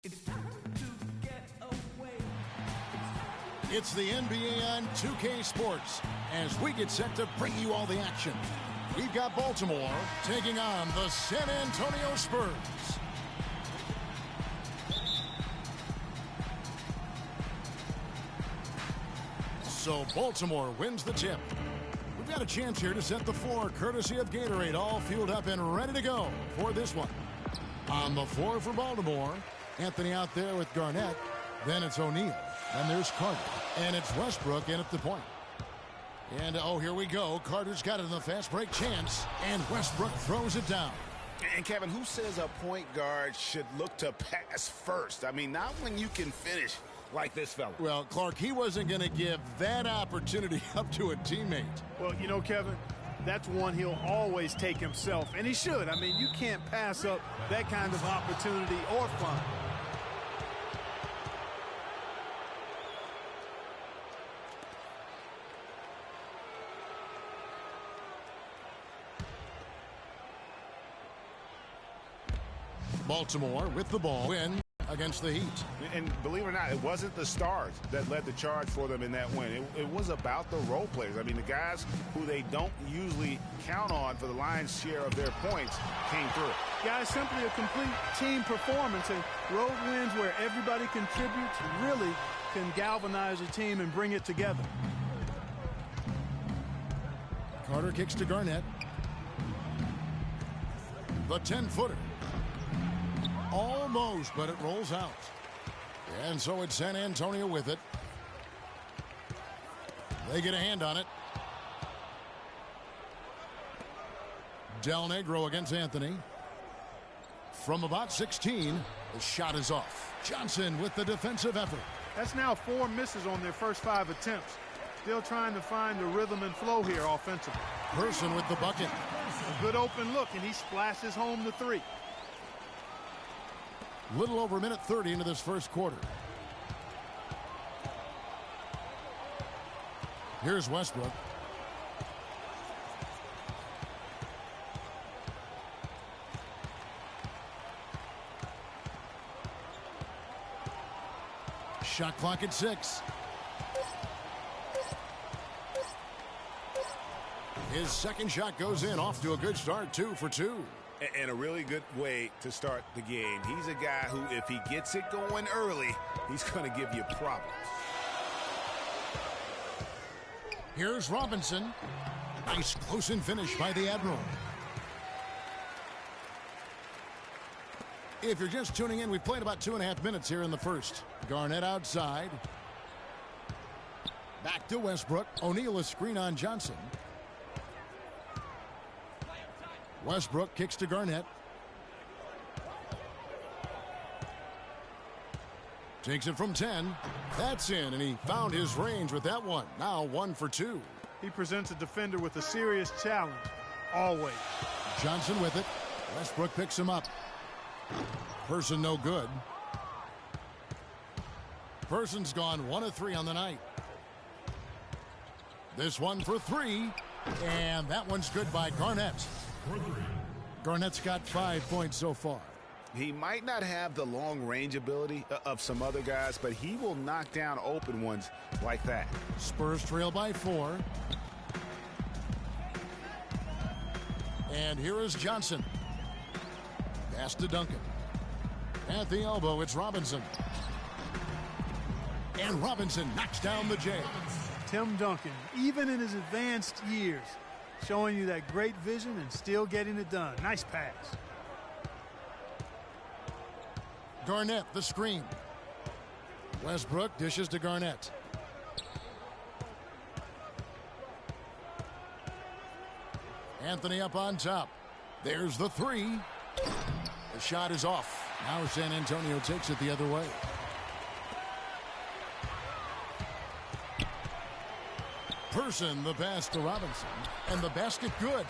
It's the NBA on 2K Sports as we get set to bring you all the action. We've got Baltimore taking on the San Antonio Spurs. So Baltimore wins the tip. We've got a chance here to set the floor courtesy of Gatorade, all fueled up and ready to go for this one. On the floor for Baltimore, Anthony out there with Garnett. Then it's O'Neal. And there's Carter. And it's Westbrook in at the point. And, oh, here we go. Carter's got it in the fast break chance. And Westbrook throws it down. And, Kevin, who says a point guard should look to pass first? I mean, not when you can finish like this fella. Well, Clark, he wasn't going to give that opportunity up to a teammate. Well, you know, Kevin, that's one he'll always take himself. And he should. I mean, you can't pass up that kind of opportunity or fun. Baltimore with the ball win against the Heat. And believe it or not, it wasn't the stars that led the charge for them in that win. It was about the role players. I mean, the guys who they don't usually count on for the lion's share of their points came through. Guys, simply a complete team performance. And road wins where everybody contributes really can galvanize a team and bring it together. Carter kicks to Garnett. The 10-footer. Almost, but it rolls out. And so it's San Antonio with it. They get a hand on it. Del Negro against Anthony. From about 16, the shot is off. Johnson with the defensive effort. That's now 4 misses on their first 5 attempts. Still trying to find the rhythm and flow here offensively. Person with the bucket. A good open look, and he splashes home the 3. Little over a minute 30 into this first quarter. Here's Westbrook. Shot clock at 6. His second shot goes in, off to a good start, 2 for 2. And a really good way to start the game. He's a guy who, if he gets it going early, he's going to give you problems. Here's Robinson. Nice close-in finish by the Admiral. If you're just tuning in, we've played about 2.5 minutes here in the first. Garnett outside. Back to Westbrook. O'Neal a screen on Johnson. Westbrook kicks to Garnett. Takes it from 10. That's in, and he found his range with that one. Now 1 for 2. He presents a defender with a serious challenge. Always. Johnson with it. Westbrook picks him up. Person no good. Person's gone 1 of 3 on the night. This one for 3. And that one's good by Garnett. Garnett's got 5 points so far. He might not have the long-range ability of some other guys, but he will knock down open ones like that. Spurs trail by 4. And here is Johnson. Pass to Duncan. At the elbow, it's Robinson. And Robinson knocks down the J. Tim Duncan, even in his advanced years, showing you that great vision and still getting it done. Nice pass. Garnett, the screen. Westbrook dishes to Garnett. Anthony up on top. There's the 3. The shot is off. Now San Antonio takes it the other way. Person the pass to Robinson. And the basket good.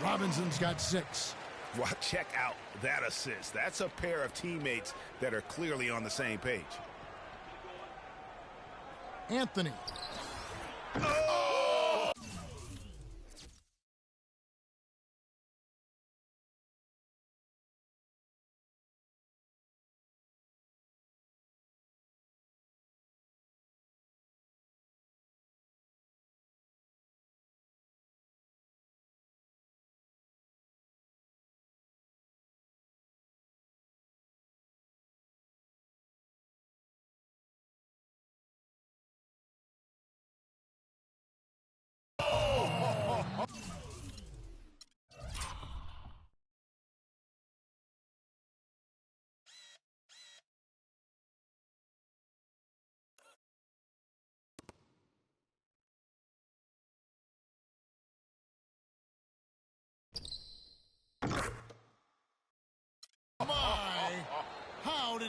Robinson's got 6. Well, check out that assist. That's a pair of teammates that are clearly on the same page. Anthony.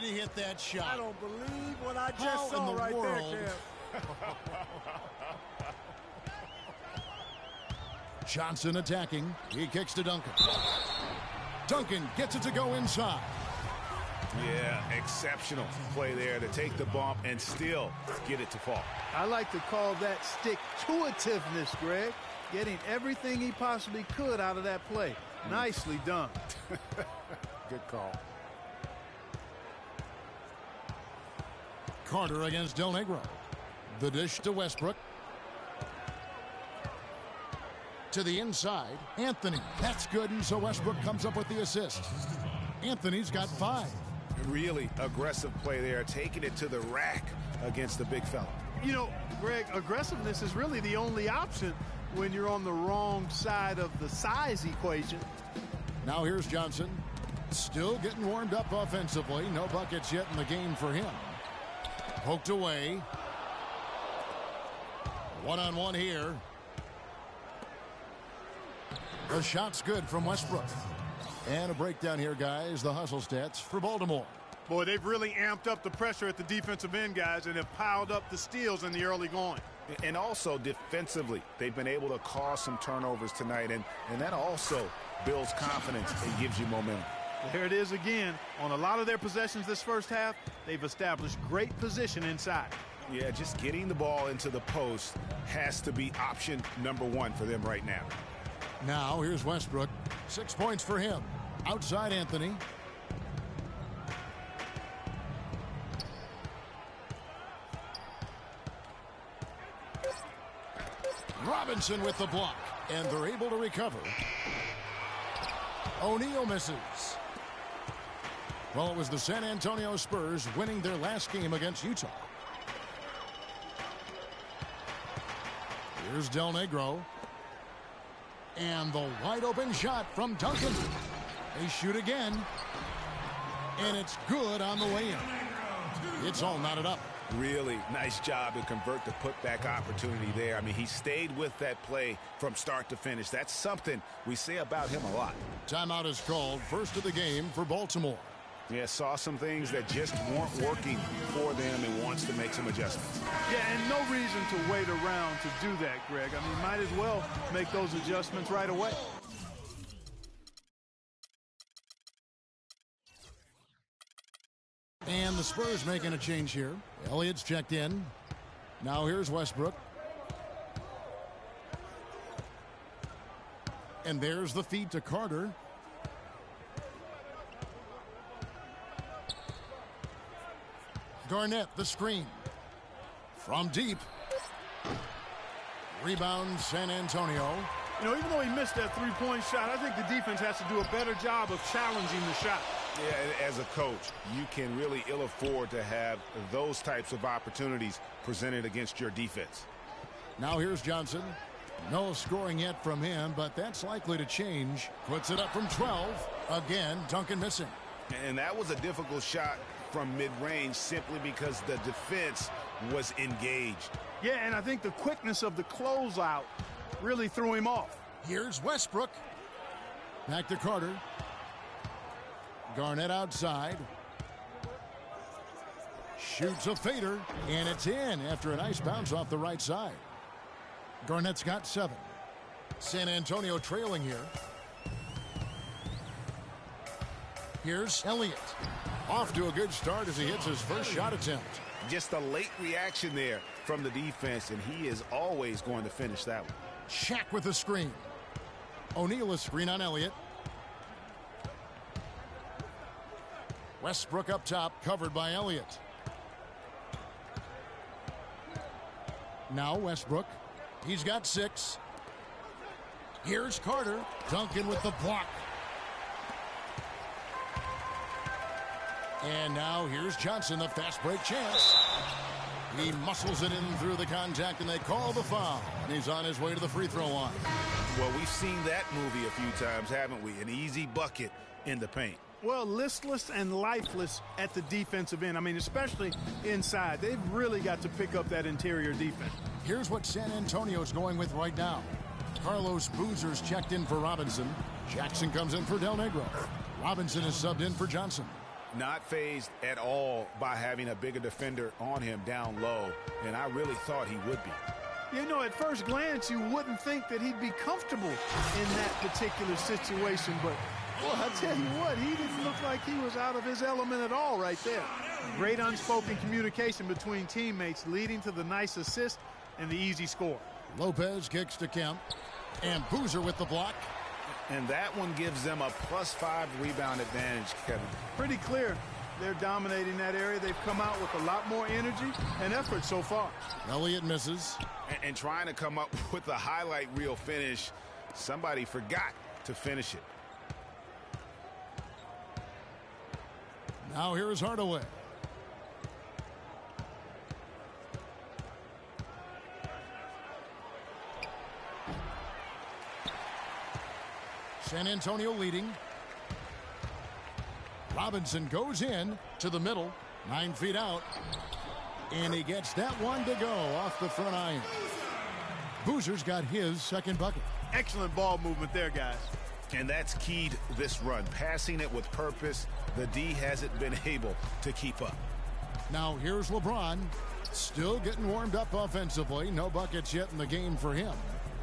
did he hit that shot? I don't believe what I just saw right there, Kev. Johnson attacking. He kicks to Duncan. Duncan gets it to go inside. Yeah, exceptional play there to take the bump and still get it to fall. I like to call that stick-to-itiveness, Greg. Getting everything he possibly could out of that play. Nicely done. Good call. Carter against Del Negro. The dish to Westbrook. To the inside. Anthony. That's good, and so Westbrook comes up with the assist. Anthony's got 5. Really aggressive play there, taking it to the rack against the big fella. You know, Greg, aggressiveness is really the only option when you're on the wrong side of the size equation. Now here's Johnson. Still getting warmed up offensively. No buckets yet in the game for him. Poked away. One-on-one here. The shot's good from Westbrook. And a breakdown here, guys. The hustle stats for Baltimore. Boy, they've really amped up the pressure at the defensive end, guys, and have piled up the steals in the early going. And also defensively, they've been able to cause some turnovers tonight, and that also builds confidence and gives you momentum. There it is again. On a lot of their possessions this first half, they've established great position inside. Yeah, just getting the ball into the post has to be option number 1 for them right now. Now here's Westbrook. 6 points for him. Outside Anthony. Robinson with the block, and they're able to recover. O'Neal misses. Well, it was the San Antonio Spurs winning their last game against Utah. Here's Del Negro. And the wide open shot from Duncan. They shoot again. And it's good on the way in. It's all knotted up. Really nice job to convert the putback opportunity there. I mean, he stayed with that play from start to finish. That's something we say about him a lot. Timeout is called. First of the game for Baltimore. Yeah, saw some things that just weren't working for them and wants to make some adjustments. Yeah, and no reason to wait around to do that, Greg. I mean, might as well make those adjustments right away. And the Spurs making a change here. Elliott's checked in. Now here's Westbrook. And there's the feed to Carter. Garnett, the screen. From deep. Rebound, San Antonio. You know, even though he missed that three-point shot, I think the defense has to do a better job of challenging the shot. Yeah, as a coach, you can really ill afford to have those types of opportunities presented against your defense. Now here's Johnson. No scoring yet from him, but that's likely to change. Puts it up from 12. Again, Duncan missing. And that was a difficult shot from mid-range simply because the defense was engaged. Yeah, and I think the quickness of the closeout really threw him off. Here's Westbrook. Back to Carter. Garnett outside. Shoots a fader, and it's in after a nice bounce off the right side. Garnett's got 7. San Antonio trailing here. Here's Elliott. Off to a good start as he hits his first shot attempt. Just a late reaction there from the defense, and he is always going to finish that one. Shaq with the screen. O'Neal a screen on Elliott. Westbrook up top, covered by Elliott. Now Westbrook. He's got 6. Here's Carter. Duncan with the block. And now here's Johnson, the fast break chance. He muscles it in through the contact, and they call the foul. And he's on his way to the free throw line. Well, we've seen that movie a few times, haven't we? An easy bucket in the paint. Well, listless and lifeless at the defensive end. I mean, especially inside. They've really got to pick up that interior defense. Here's what San Antonio's going with right now. Carlos Boozer's checked in for Robinson. Jackson comes in for Del Negro. Robinson is subbed in for Johnson. Not fazed at all by having a bigger defender on him down low, and I really thought he would be. You know, at first glance, you wouldn't think that he'd be comfortable in that particular situation, but, well, I tell you what, he didn't look like he was out of his element at all right there. Great unspoken communication between teammates, leading to the nice assist and the easy score. Lopez kicks to Kemp, and Boozer with the block. And that one gives them a +5 rebound advantage, Kevin. Pretty clear. They're dominating that area. They've come out with a lot more energy and effort so far. Elliott misses. And trying to come up with a highlight reel finish, somebody forgot to finish it. Now here's Hardaway. San Antonio leading. Robinson goes in to the middle, 9 feet out, and he gets that one to go off the front iron. Boozer's got his second bucket. Excellent ball movement there, guys. And that's keyed this run, passing it with purpose. The D hasn't been able to keep up. Now here's LeBron, still getting warmed up offensively. No buckets yet in the game for him.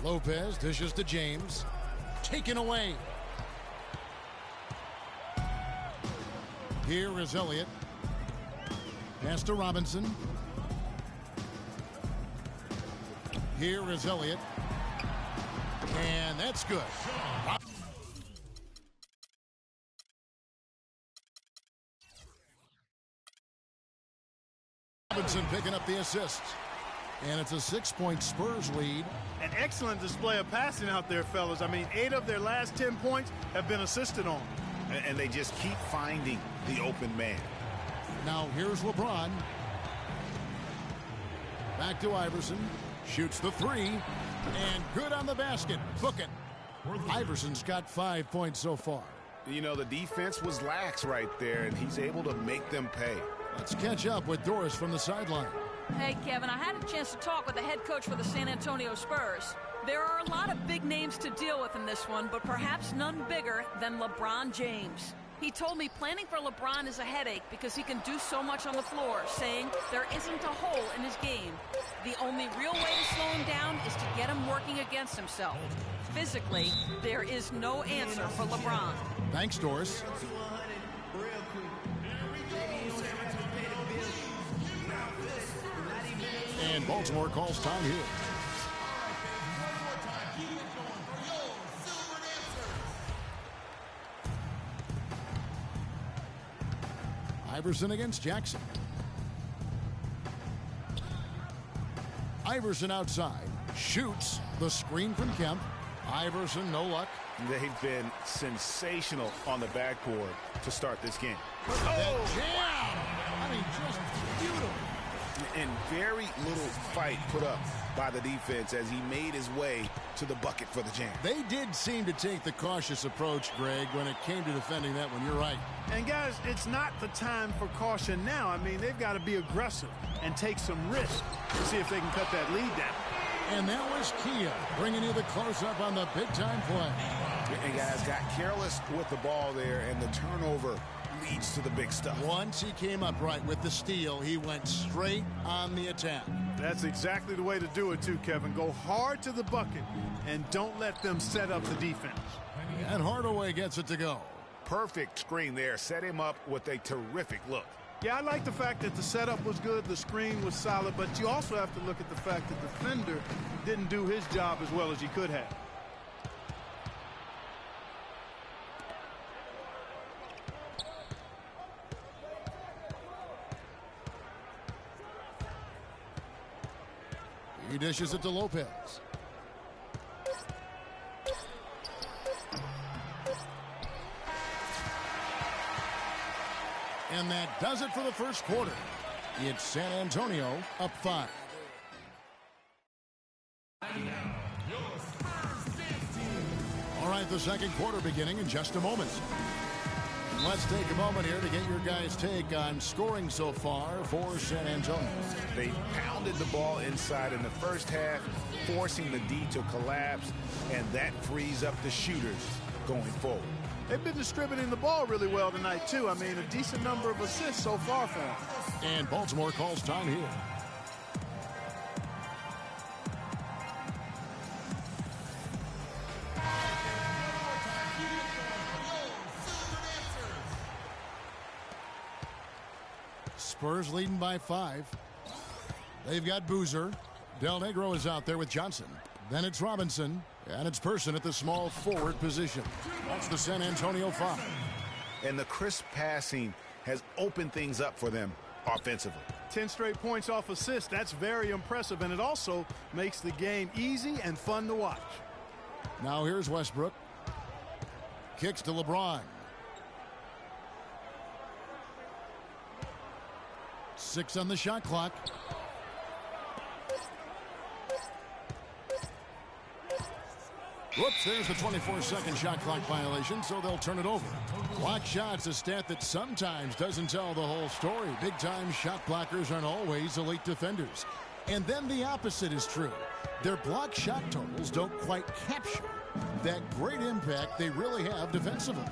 Lopez dishes to James. Taken away. Here is Elliott. Pass to Robinson. Here is Elliott. And that's good. Robinson picking up the assist. And it's a 6-point Spurs lead. An excellent display of passing out there, fellas. I mean, 8 of their last 10 points have been assisted on. And they just keep finding the open man. Now here's LeBron. Back to Iverson. Shoots the 3. And good on the basket. Book it. Iverson's got 5 points so far. You know, the defense was lax right there, and he's able to make them pay. Let's catch up with Doris from the sideline. Hey, Kevin, I had a chance to talk with the head coach for the San Antonio Spurs. There are a lot of big names to deal with in this one, but perhaps none bigger than LeBron James. He told me planning for LeBron is a headache because he can do so much on the floor, saying there isn't a hole in his game. The only real way to slow him down is to get him working against himself. Physically, there is no answer for LeBron. Thanks, Doris. And Baltimore calls time here. Iverson against Jackson. Iverson outside. Shoots the screen from Kemp. Iverson, no luck. They've been sensational on the backboard to start this game. Oh, jam! I mean, just beautiful. And very little fight put up by the defense as he made his way to the bucket for the jam. They did seem to take the cautious approach, Greg, when it came to defending that one. You're right. And, guys, it's not the time for caution now. I mean, they've got to be aggressive and take some risk to see if they can cut that lead down. And that was Kia bringing you the close-up on the big-time play. And guys got careless with the ball there, and the turnover leads to the big stuff. Once he came up right with the steal, he went straight on the attack. That's exactly the way to do it, too, Kevin. Go hard to the bucket and don't let them set up the defense. And Hardaway gets it to go. Perfect screen there. Set him up with a terrific look. Yeah, I like the fact that the setup was good, the screen was solid, but you also have to look at the fact that the defender didn't do his job as well as he could have. He dishes it to Lopez. And that does it for the first quarter. It's San Antonio up 5. All right, the second quarter beginning in just a moment. Let's take a moment here to get your guys' take on scoring so far for San Antonio. They pounded the ball inside in the first half, forcing the D to collapse, and that frees up the shooters going forward. They've been distributing the ball really well tonight, too. I mean, a decent number of assists so far for them. And Baltimore calls time here. Spurs leading by 5. They've got Boozer. Del Negro is out there with Johnson. Then it's Robinson. And it's Person at the small forward position. That's the San Antonio 5. And the crisp passing has opened things up for them offensively. 10 straight points off assists. That's very impressive. And it also makes the game easy and fun to watch. Now here's Westbrook. Kicks to LeBron. 6 on the shot clock. Whoops, there's the 24-second shot clock violation, so they'll turn it over. Block shots, a stat that sometimes doesn't tell the whole story. Big-time shot blockers aren't always elite defenders. And then the opposite is true. Their block shot totals don't quite capture that great impact they really have defensively.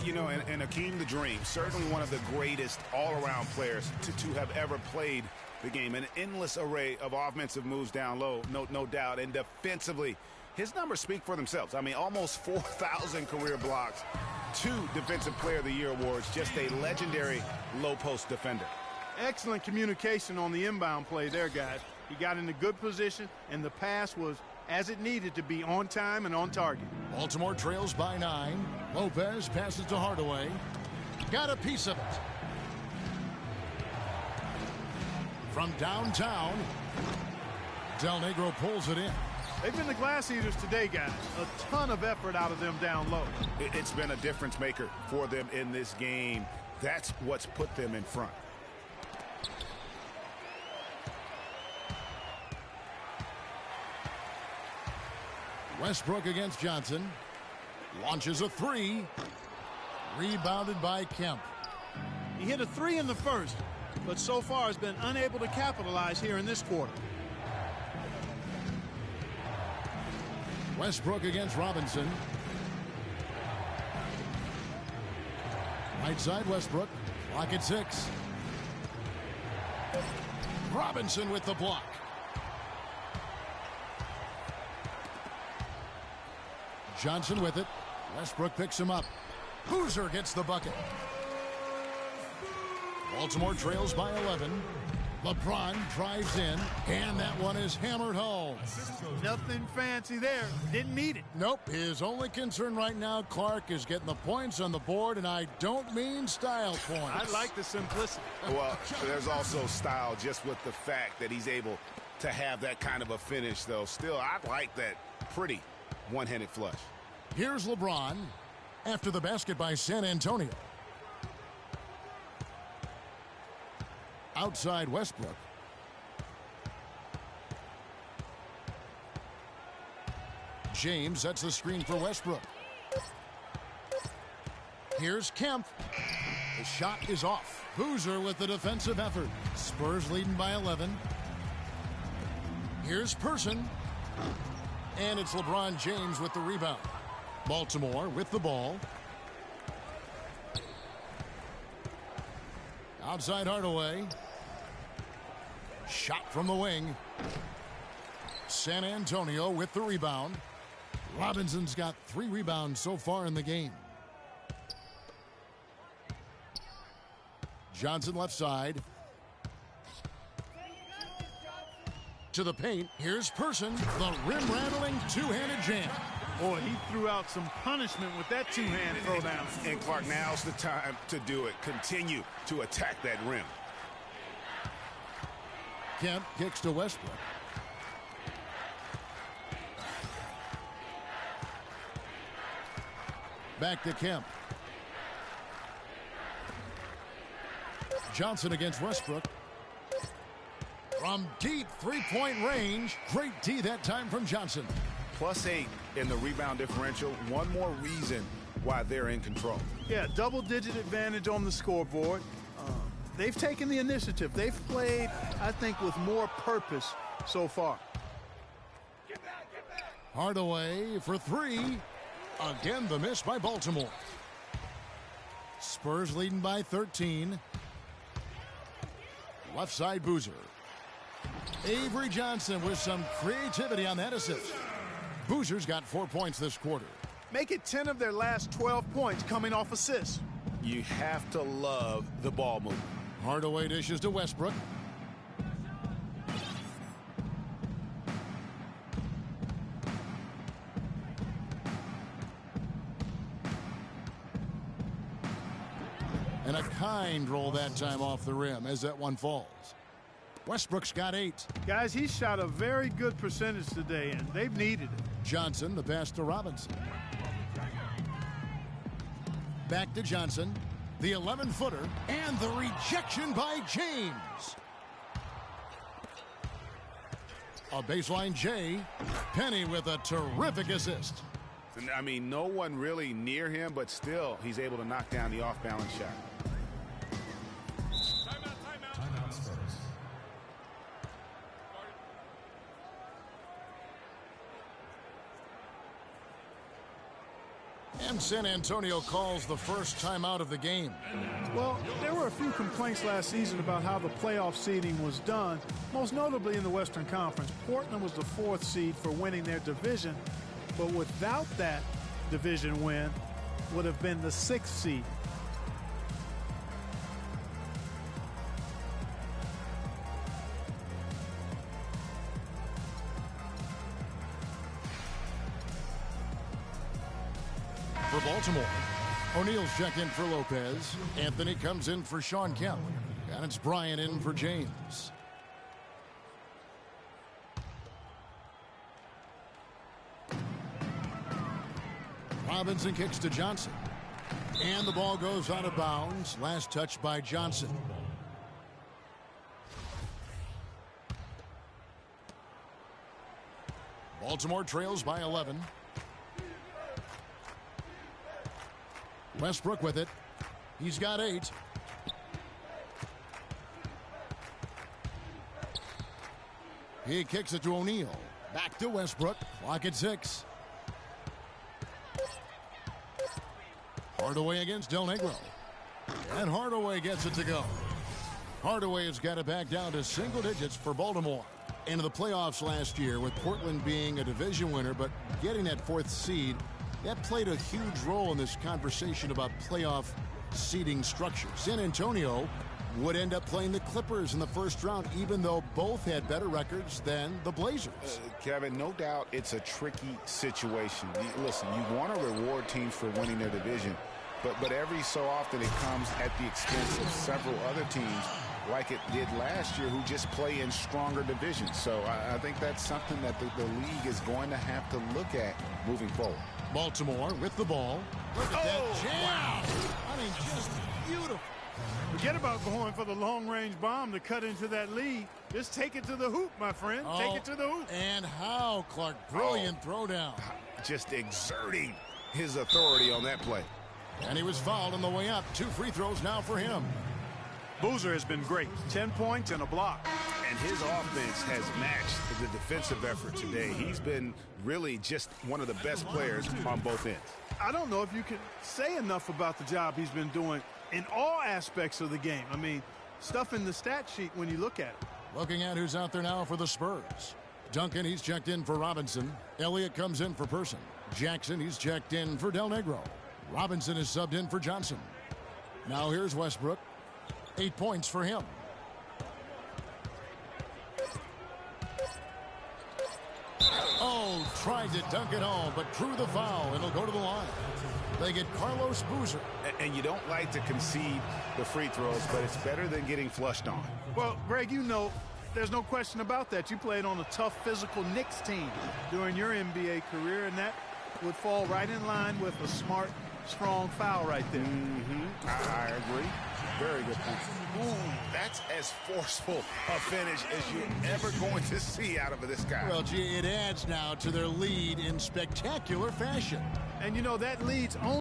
You know, and Akeem the Dream, certainly one of the greatest all-around players to have ever played the game. An endless array of offensive moves down low, no doubt. And defensively, his numbers speak for themselves. I mean, almost 4,000 career blocks, 2 Defensive Player of the Year awards, just a legendary low-post defender. Excellent communication on the inbound play there, guys. He got in a good position, and the pass was as it needed to be, on time and on target. Baltimore trails by 9. Lopez passes to Hardaway. Got a piece of it. From downtown, Del Negro pulls it in. They've been the glass eaters today, guys. A ton of effort out of them down low. It's been a difference maker for them in this game. That's what's put them in front. Westbrook against Johnson. Launches a 3. Rebounded by Kemp. He hit a 3 in the first, but so far has been unable to capitalize here in this quarter. Westbrook against Robinson. Right side Westbrook. Clock at 6. Robinson with the block. Johnson with it. Westbrook picks him up. Boozer gets the bucket. Baltimore trails by 11. LeBron drives in, and that one is hammered home. Nothing fancy there. Didn't need it. Nope. His only concern right now, Clark, is getting the points on the board, and I don't mean style points. I like the simplicity. Well, there's also style just with the fact that he's able to have that kind of a finish, though. Still, I like that pretty one-handed flush. Here's LeBron after the basket by San Antonio. Outside Westbrook. James sets the screen for Westbrook. Here's Kemp. The shot is off. Boozer with the defensive effort. Spurs leading by 11. Here's Person. And it's LeBron James with the rebound. Baltimore with the ball. Outside Hardaway. Shot from the wing. San Antonio with the rebound. Robinson's got 3 rebounds so far in the game. Johnson left side. To the paint. Here's Person. The rim-rattling two-handed jam. Boy, he threw out some punishment with that two-hand throwdown. And Clark, now's the time to do it. Continue to attack that rim. Kemp kicks to Westbrook. Back to Kemp. Johnson against Westbrook. From deep three-point range. Great D that time from Johnson. +8 in the rebound differential. One more reason why they're in control. Yeah, double-digit advantage on the scoreboard. They've taken the initiative. They've played, I think, with more purpose so far. Hardaway for 3. Again, the miss by Baltimore. Spurs leading by 13. Left side Boozer. Avery Johnson with some creativity on that assist. Boozer's got 4 points this quarter. Make it 10 of their last 12 points coming off assists. You have to love the ball movement. Hardaway dishes to Westbrook. And a kind roll that time off the rim as that one falls. Westbrook's got 8. Guys, he shot a very good percentage today, and they've needed it. Johnson, the pass to Robinson. Back to Johnson. The 11-footer. And the rejection by James. A baseline J. Penny with a terrific assist. I mean, no one really near him, but still, he's able to knock down the off-balance shot. Timeout Spurs. And San Antonio calls the first timeout of the game. Well, there were a few complaints last season about how the playoff seeding was done, most notably in the Western Conference. Portland was the 4th seed for winning their division, but without that division win, would have been the 6th seed. For Baltimore, O'Neal's checked in for Lopez. Anthony comes in for Sean Kemp. And it's Bryant in for James. Robinson kicks to Johnson. And the ball goes out of bounds. Last touch by Johnson. Baltimore trails by 11. Westbrook with it. He's got 8. He kicks it to O'Neal. Back to Westbrook. Clock at 6. Hardaway against Del Negro. And Hardaway gets it to go. Hardaway has got it back down to single digits for Baltimore. Into the playoffs last year with Portland being a division winner, but getting that 4th seed, that played a huge role in this conversation about playoff seeding structure. San Antonio would end up playing the Clippers in the first round, even though both had better records than the Blazers. Kevin, no doubt it's a tricky situation. Listen, you want to reward teams for winning their division, but every so often it comes at the expense of several other teams, like it did last year, who just play in stronger divisions. So I think that's something that the league is going to have to look at moving forward. Baltimore with the ball. Look at that jam. Wow. I mean, just beautiful. Forget about going for the long-range bomb to cut into that lead. Just take it to the hoop, my friend. Take it to the hoop. And how, Clark. Brilliant throwdown. Just exerting his authority on that play. And he was fouled on the way up. 2 free throws now for him. Boozer has been great. 10 points and a block. And his offense has matched the defensive effort today. He's been really just one of the best players on both ends. I don't know if you can say enough about the job he's been doing in all aspects of the game. I mean, stuff in the stat sheet when you look at it. Looking at who's out there now for the Spurs. Duncan, he's checked in for Robinson. Elliott comes in for Person. Jackson, he's checked in for Del Negro. Robinson is subbed in for Johnson. Now here's Westbrook. 8 points for him. Oh, tried to dunk it home, but drew the foul. It'll go to the line. They get Carlos Boozer. And you don't like to concede the free throws, but it's better than getting flushed on. Well, Greg, you know, there's no question about that. You played on a tough physical Knicks team during your NBA career, and that would fall right in line with a smart, strong foul right there. I agree. Very good point. Ooh, that's as forceful a finish as you're ever going to see out of this guy. Well, gee, it adds now to their lead in spectacular fashion. And, you know, that leads only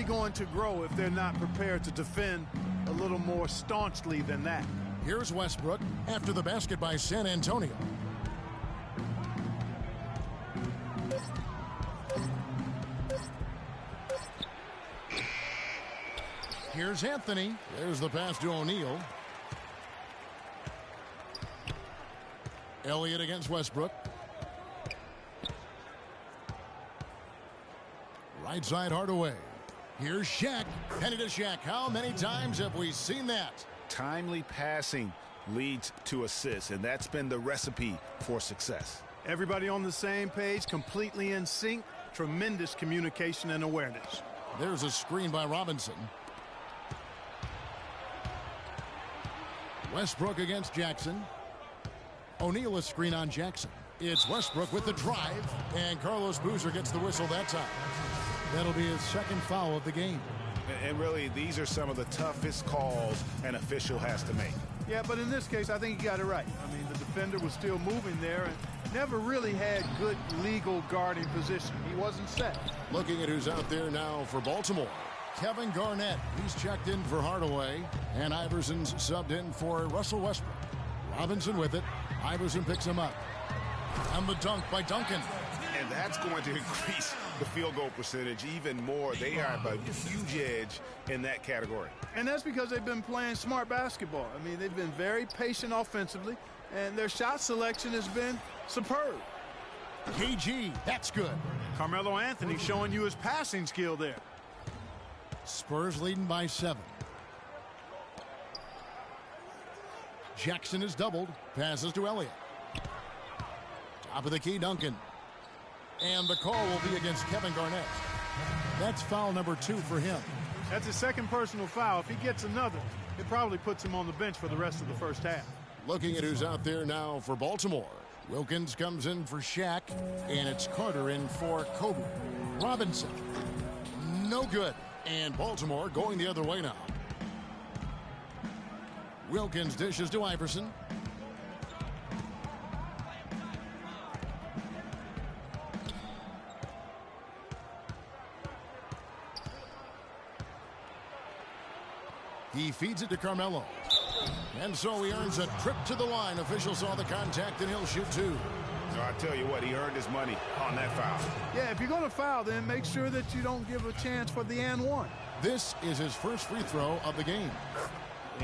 going to grow if they're not prepared to defend a little more staunchly than that. Here's Westbrook after the basket by San Antonio. Here's Anthony. There's the pass to O'Neal. Elliott against Westbrook. Right side Hardaway. Here's Shaq. Penny to Shaq. How many times have we seen that? Timely passing leads to assists, and that's been the recipe for success. Everybody on the same page, completely in sync. Tremendous communication and awareness. There's a screen by Robinson. Westbrook against Jackson. O'Neal a screen on Jackson. It's Westbrook with the drive, and Carlos Boozer gets the whistle that time. That'll be his second foul of the game. And really, these are some of the toughest calls an official has to make. Yeah, but in this case, I think he got it right. I mean, the defender was still moving there and never really had good legal guarding position. He wasn't set. Looking at who's out there now for Baltimore. Kevin Garnett, he's checked in for Hardaway, and Iverson's subbed in for Russell Westbrook. Robinson with it. Iverson picks him up. And the dunk by Duncan. And that's going to increase the field goal percentage even more. They have a huge edge in that category. And that's because they've been playing smart basketball. I mean, they've been very patient offensively, and their shot selection has been superb. KG, that's good. Carmelo Anthony showing you his passing skill there. Spurs leading by 7. Jackson is doubled. Passes to Elliott. Top of the key, Duncan. And the call will be against Kevin Garnett. That's foul number 2 for him. That's his second personal foul. If he gets another, it probably puts him on the bench for the rest of the first half. Looking at who's out there now for Baltimore. Wilkins comes in for Shaq, and it's Carter in for Kobe. Robinson, no good. And Baltimore going the other way now. Wilkins dishes to Iverson. He feeds it to Carmelo. And so he earns a trip to the line. Officials saw the contact, and he'll shoot 2. So I tell you what, he earned his money on that foul. Yeah, if you're going to foul, then make sure that you don't give a chance for the and one. This is his first free throw of the game.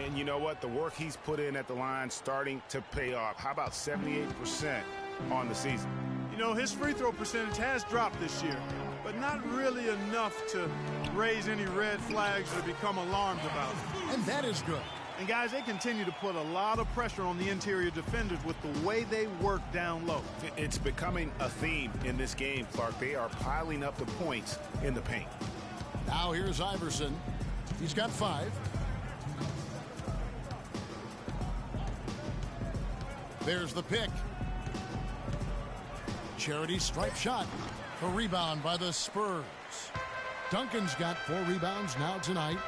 And you know what? The work he's put in at the line starting to pay off. How about 78% on the season? You know, his free throw percentage has dropped this year, but not really enough to raise any red flags or become alarmed about it. And that is good. And guys, they continue to put a lot of pressure on the interior defenders with the way they work down low. It's becoming a theme in this game, Clark. They are piling up the points in the paint. Now here's Iverson. He's got 5. There's the pick. Charity stripe shot. A rebound by the Spurs. Duncan's got 4 rebounds now tonight.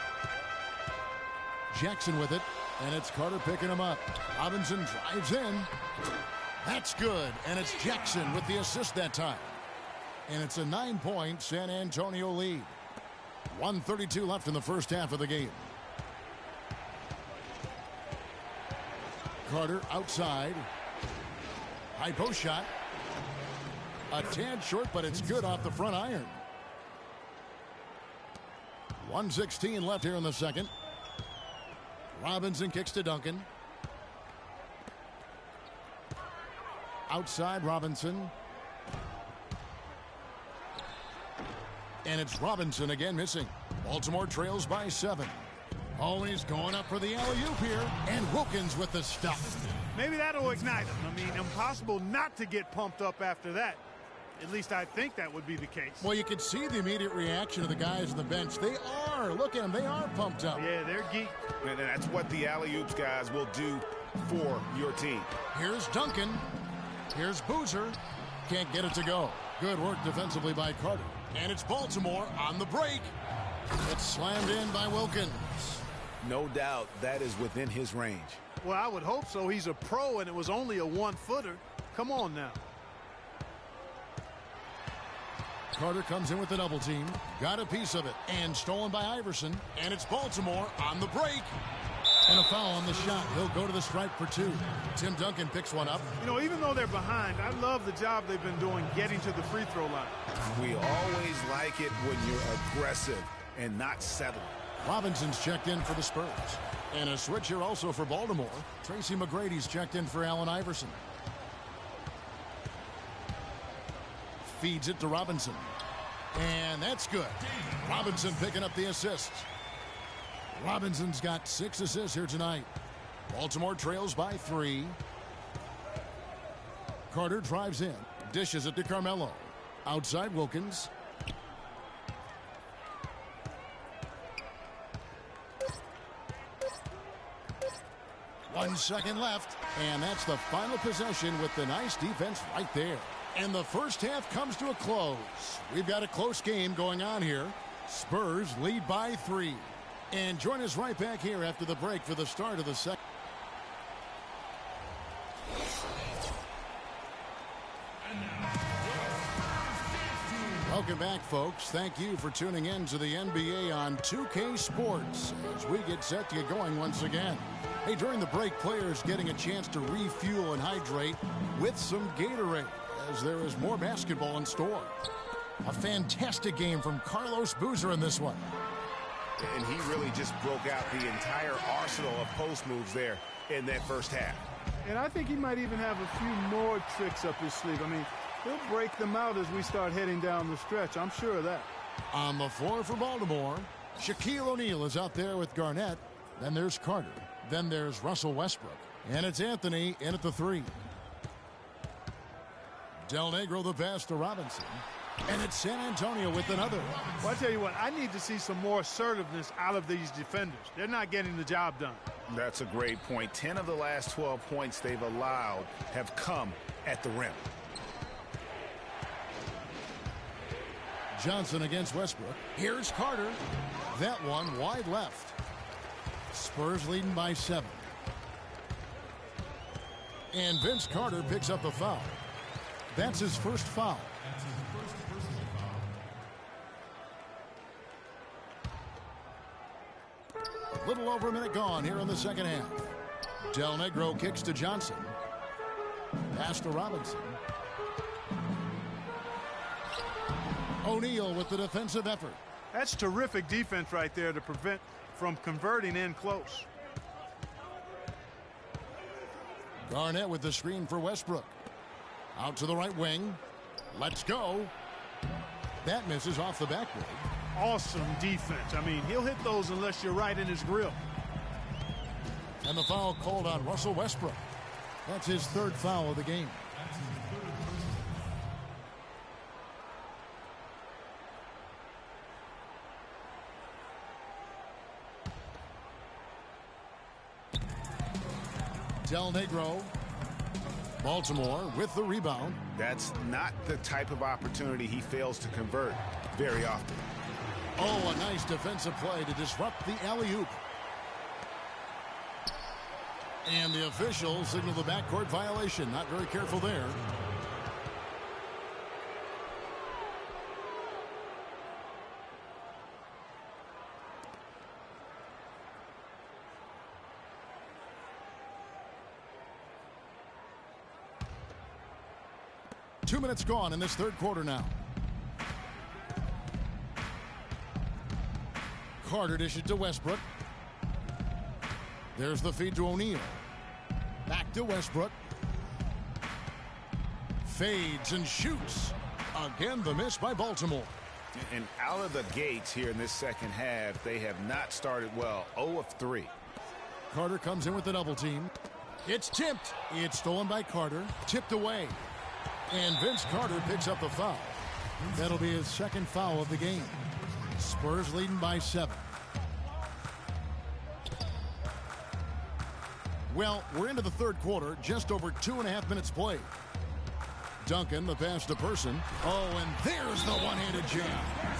Jackson with it, and it's Carter picking him up. Robinson drives in. That's good, and it's Jackson with the assist that time. And it's a 9-point San Antonio lead. 1:32 left in the first half of the game. Carter outside. High post shot. A tad short, but it's good off the front iron. 1:16 left here in the second. Robinson kicks to Duncan. Outside Robinson. And it's Robinson again missing. Baltimore trails by 7. Oh, he's going up for the alley-oop here. And Wilkins with the stop. Maybe that'll ignite him. I mean, impossible not to get pumped up after that. At least I think that would be the case. Well, you can see the immediate reaction of the guys on the bench. They are. Look at them. They are pumped up. Yeah, they're geeked. And that's what the alley-oops guys will do for your team. Here's Duncan. Here's Boozer. Can't get it to go. Good work defensively by Carter. And it's Baltimore on the break. It's slammed in by Wilkins. No doubt that is within his range. Well, I would hope so. He's a pro, and it was only a 1-footer. Come on now. Carter comes in with the double team. Got a piece of it. And stolen by Iverson. And it's Baltimore on the break. And a foul on the shot. He'll go to the stripe for 2. Tim Duncan picks one up. You know, even though they're behind, I love the job they've been doing getting to the free throw line. We always like it when you're aggressive and not settling. Robinson's checked in for the Spurs. And a switch here also for Baltimore. Tracy McGrady's checked in for Allen Iverson. Feeds it to Robinson. And that's good. Robinson picking up the assists. Robinson's got 6 assists here tonight. Baltimore trails by 3. Carter drives in. Dishes it to Carmelo. Outside Wilkins. One second left. And that's the final possession with the nice defense right there. And the first half comes to a close. We've got a close game going on here. Spurs lead by 3. And join us right back here after the break for the start of the second. Welcome back, folks. Thank you for tuning in to the NBA on 2K Sports as we get set to get going once again. Hey, during the break, players getting a chance to refuel and hydrate with some Gatorade as there is more basketball in store. A fantastic game from Carlos Boozer in this one. And he really just broke out the entire arsenal of post moves there in that first half. And I think he might even have a few more tricks up his sleeve. I mean, he'll break them out as we start heading down the stretch. I'm sure of that. On the floor for Baltimore, Shaquille O'Neal is out there with Garnett. Then there's Carter. Then there's Russell Westbrook. And it's Anthony in at the 3. Del Negro the pass to Robinson. And it's San Antonio with another. Well, I tell you what, I need to see some more assertiveness out of these defenders. They're not getting the job done. That's a great point. 10 of the last 12 points they've allowed have come at the rim. Johnson against Westbrook. Here's Carter. That one wide left. Spurs leading by 7. And Vince Carter picks up the foul. That's his first foul. A little over a minute gone here in the second half. Del Negro kicks to Johnson. Pass to Robinson. O'Neal with the defensive effort. That's terrific defense right there to prevent from converting in close. Garnett with the screen for Westbrook. Out to the right wing. Let's go. That misses off the backboard. Awesome defense. I mean, he'll hit those unless you're right in his grill. And the foul called on Russell Westbrook. That's his 3rd foul of the game. Del Negro. Baltimore with the rebound. That's not the type of opportunity he fails to convert very often. Oh, a nice defensive play to disrupt the alley-oop. And the officials signal the backcourt violation. Not very careful there. Two minutes gone in this 3rd quarter now. Carter dishes to Westbrook. There's the feed to O'Neal. Back to Westbrook. Fades and shoots. Again, the miss by Baltimore. And out of the gates here in this second half, they have not started well. 0 of 3. Carter comes in with the double team. It's tipped. It's stolen by Carter. Tipped away. And Vince Carter picks up the foul. That'll be his 2nd foul of the game. Spurs leading by 7. Well, we're into the 3rd quarter, just over 2.5 minutes played. Duncan, the pass to Person. Oh, and there's the one-handed jam.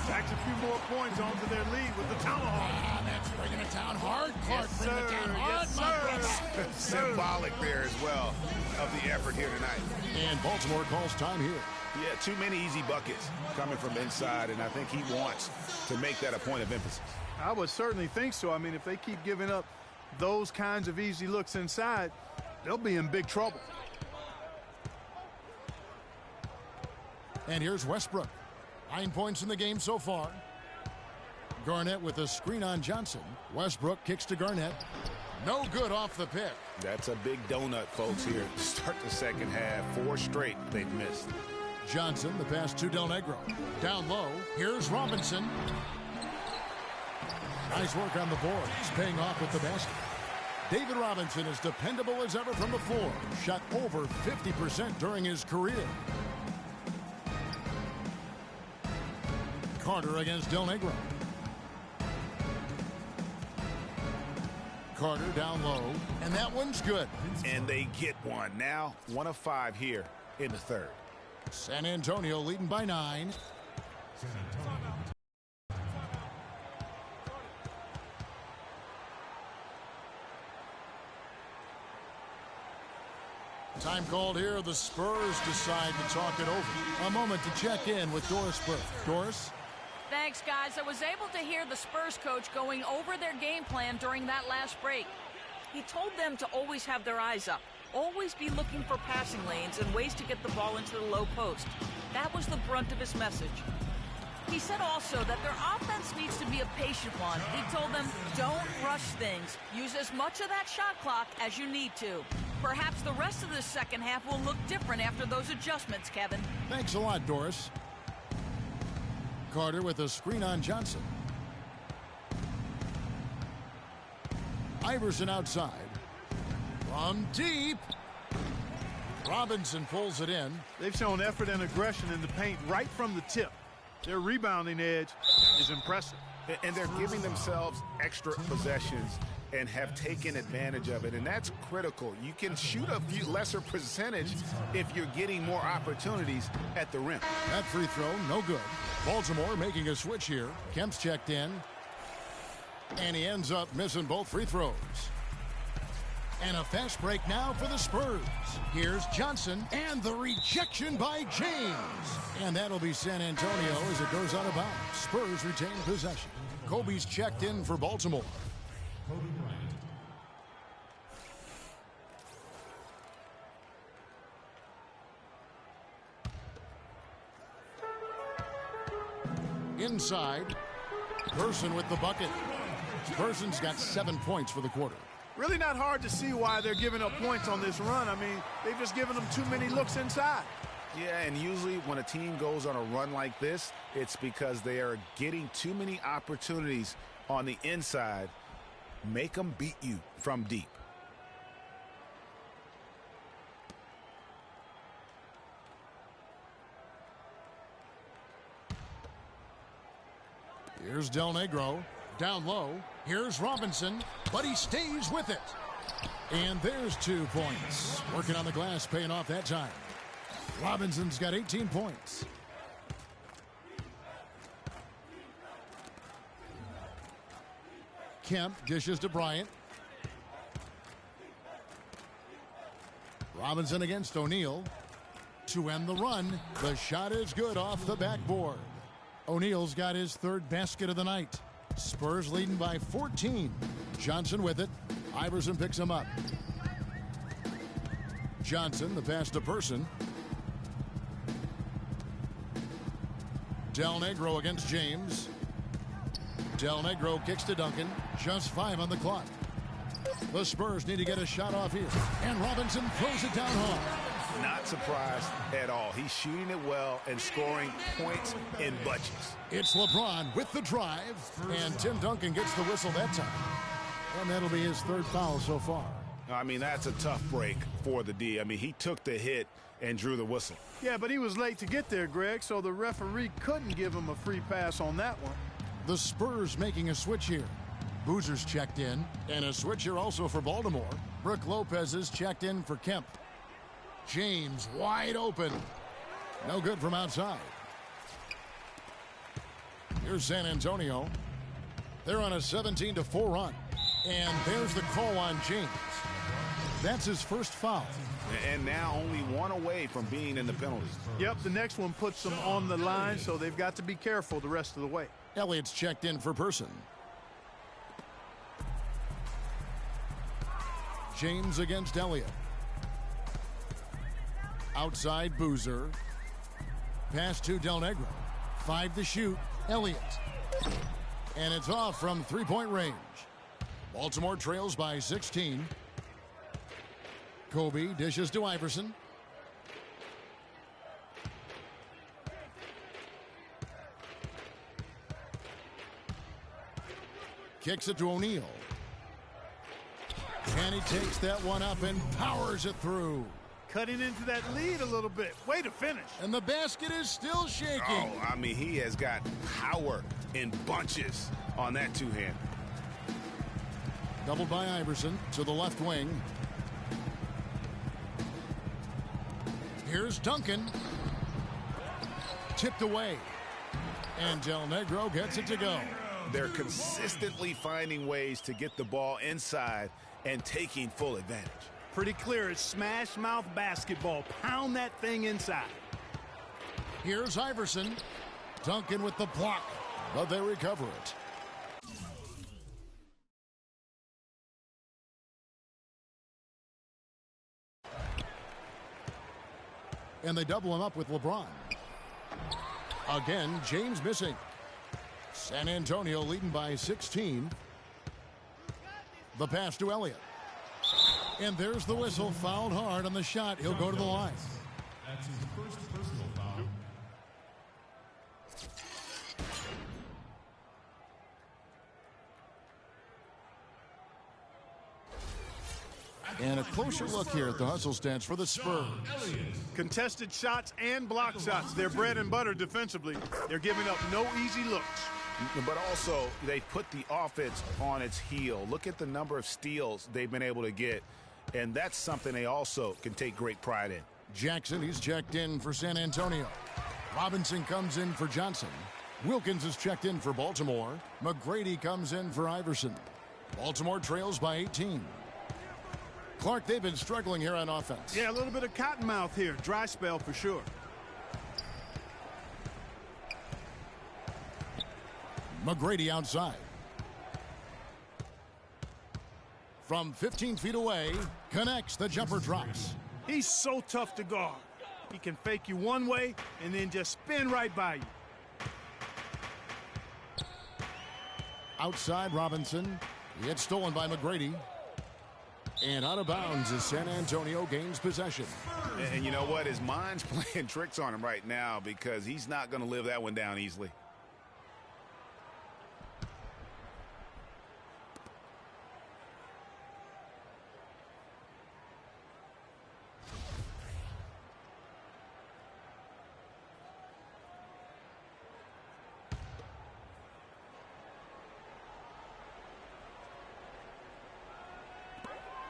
Tacks a few more points onto their lead with the tomahawk. Ah, that's bringing it down hard. Clark, Yes, bringing it down sir. hard. Yes, my sir. brother. Symbolic there as well of the effort here tonight. And Baltimore calls time here. Yeah, too many easy buckets coming from inside, and I think he wants to make that a point of emphasis. I would certainly think so. I mean, if they keep giving up those kinds of easy looks inside, they'll be in big trouble. And here's Westbrook. 9 points in the game so far. Garnett with a screen on Johnson. Westbrook kicks to Garnett. No good off the pick. That's a big donut, folks, here. Start the second half. 4 straight they've missed. Johnson, the pass to Del Negro. Down low. Here's Robinson. Nice work on the board. He's paying off with the basket. David Robinson is dependable as ever from the floor. Shot over 50% during his career. Carter against Del Negro. Carter down low, and that one's good. And they get one. Now 1 of 5 here in the third. San Antonio leading by 9. Time called here. The Spurs decide to talk it over. A moment to check in with Doris Burke. Doris? Thanks, guys. I was able to hear the Spurs coach going over their game plan during that last break. He told them to always have their eyes up, always be looking for passing lanes and ways to get the ball into the low post. That was the brunt of his message. He said also that their offense needs to be a patient one. He told them, don't rush things. Use as much of that shot clock as you need to. Perhaps the rest of the second half will look different after those adjustments, Kevin. Thanks a lot, Doris. Carter with a screen on Johnson. Iverson outside. From deep. Robinson pulls it in. They've shown effort and aggression in the paint right from the tip. Their rebounding edge is impressive. And they're giving themselves extra possessions and have taken advantage of it, and that's critical. You can shoot a few lesser percentage if you're getting more opportunities at the rim. That free throw, no good. Baltimore making a switch here. Kemp's checked in, and he ends up missing both free throws. And a fast break now for the Spurs. Here's Johnson, and the rejection by James. And that'll be San Antonio as it goes out of bounds. Spurs retain possession. Kobe's checked in for Baltimore. Inside, Person with the bucket. Person's got 7 points for the quarter. Really not hard to see why they're giving up points on this run. I mean, they've just given them too many looks inside. Yeah, and usually when a team goes on a run like this, it's because they are getting too many opportunities on the inside. Make them beat you from deep. Here's Del Negro. Down low. Here's Robinson, but he stays with it. And there's 2 points. Working on the glass, paying off that time. Robinson's got 18 points. Kemp dishes to Bryant. Robinson against O'Neal. To end the run, the shot is good off the backboard. O'Neal's got his 3rd basket of the night. Spurs leading by 14. Johnson with it. Iverson picks him up. Johnson, the pass to Person. Del Negro against James. Del Negro kicks to Duncan. Just 5 on the clock. The Spurs need to get a shot off here. And Robinson throws it down hard. Not surprised at all. He's shooting it well and scoring points in bunches. It's LeBron with the drive. And Tim Duncan gets the whistle that time. And that'll be his 3rd foul so far. I mean, that's a tough break for the D. I mean, he took the hit and drew the whistle. Yeah, but he was late to get there, Greg, so the referee couldn't give him a free pass on that one. The Spurs making a switch here. Boozer's checked in. And a switch here also for Baltimore. Brook Lopez is checked in for Kemp. James wide open. No good from outside. Here's San Antonio. They're on a 17-4 run. And there's the call on James. That's his first foul. And now only one away from being in the penalty. Yep, the next one puts them on the line, so they've got to be careful the rest of the way. Elliott's checked in for Person. James against Elliott. Outside Boozer. Pass to Del Negro. 5 to shoot. Elliott. And it's off from three-point range. Baltimore trails by 16. Kobe dishes to Iverson. Kicks it to O'Neal. And he takes that one up and powers it through. Cutting into that lead a little bit. Way to finish. And the basket is still shaking. Oh, I mean, he has got power in bunches on that two-hand. Doubled by Iverson to the left wing. Here's Duncan. Tipped away. And Del Negro gets it to go. They're consistently finding ways to get the ball inside and taking full advantage. Pretty clear. It's smash mouth basketball. Pound that thing inside. Here's Iverson. Duncan with the block, but they recover it. And they double him up with LeBron. Again, James missing. San Antonio leading by 16. The pass to Elliott. And there's the whistle. Fouled hard on the shot. He'll go to the line. That's his first personal foul. And a closer look here at the hustle stats for the Spurs. Contested shots and block shots. They're bread and butter defensively. They're giving up no easy looks. But also, they put the offense on its heel. Look at the number of steals they've been able to get. And that's something they also can take great pride in. Jackson, he's checked in for San Antonio. Robinson comes in for Johnson. Wilkins is checked in for Baltimore. McGrady comes in for Iverson. Baltimore trails by 18. Clark, they've been struggling here on offense. Yeah, a little bit of cottonmouth here. Dry spell for sure. McGrady outside. From 15 feet away, connects, the jumper drops. He's so tough to guard. He can fake you one way and then just spin right by you. Outside Robinson. He gets stolen by McGrady. And out of bounds as San Antonio gains possession. And you know what? His mind's playing tricks on him right now because he's not going to live that one down easily.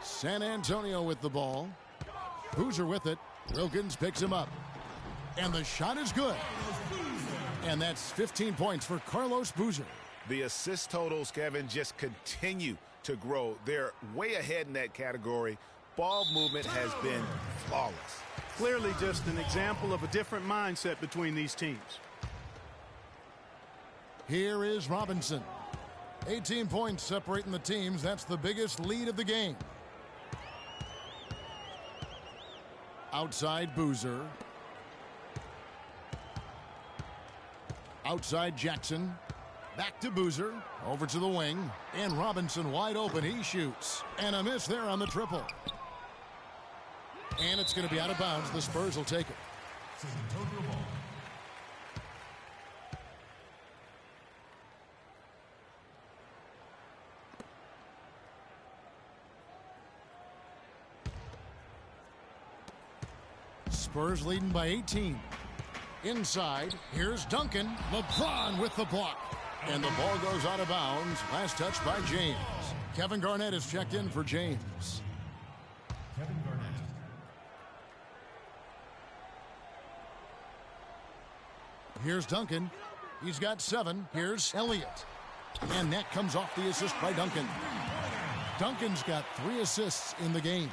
San Antonio with the ball. Boozer with it. Wilkins picks him up. And the shot is good. And that's 15 points for Carlos Boozer. The assist totals, Kevin, just continue to grow. They're way ahead in that category. Ball movement has been flawless. Clearly just an example of a different mindset between these teams. Here is Robinson. 18 points separating the teams. That's the biggest lead of the game. Outside Boozer. Outside Jackson. Back to Boozer. Over to the wing. And Robinson wide open. He shoots. And a miss there on the triple. And it's going to be out of bounds. The Spurs will take it. Spurs leading by 18. Inside, here's Duncan. LeBron with the block. And the ball goes out of bounds. Last touch by James. Kevin Garnett is checked in for James. Kevin Garnett. Here's Duncan. He's got 7. Here's Elliott. And that comes off the assist by Duncan. Duncan's got 3 assists in the game.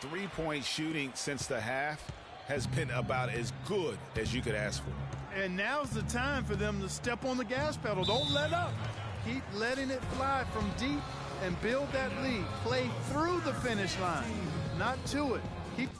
Three-point shooting since the half has been about as good as you could ask for. And now's the time for them to step on the gas pedal. Don't let up. Keep letting it fly from deep and build that lead. Play through the finish line, not to it. Keep.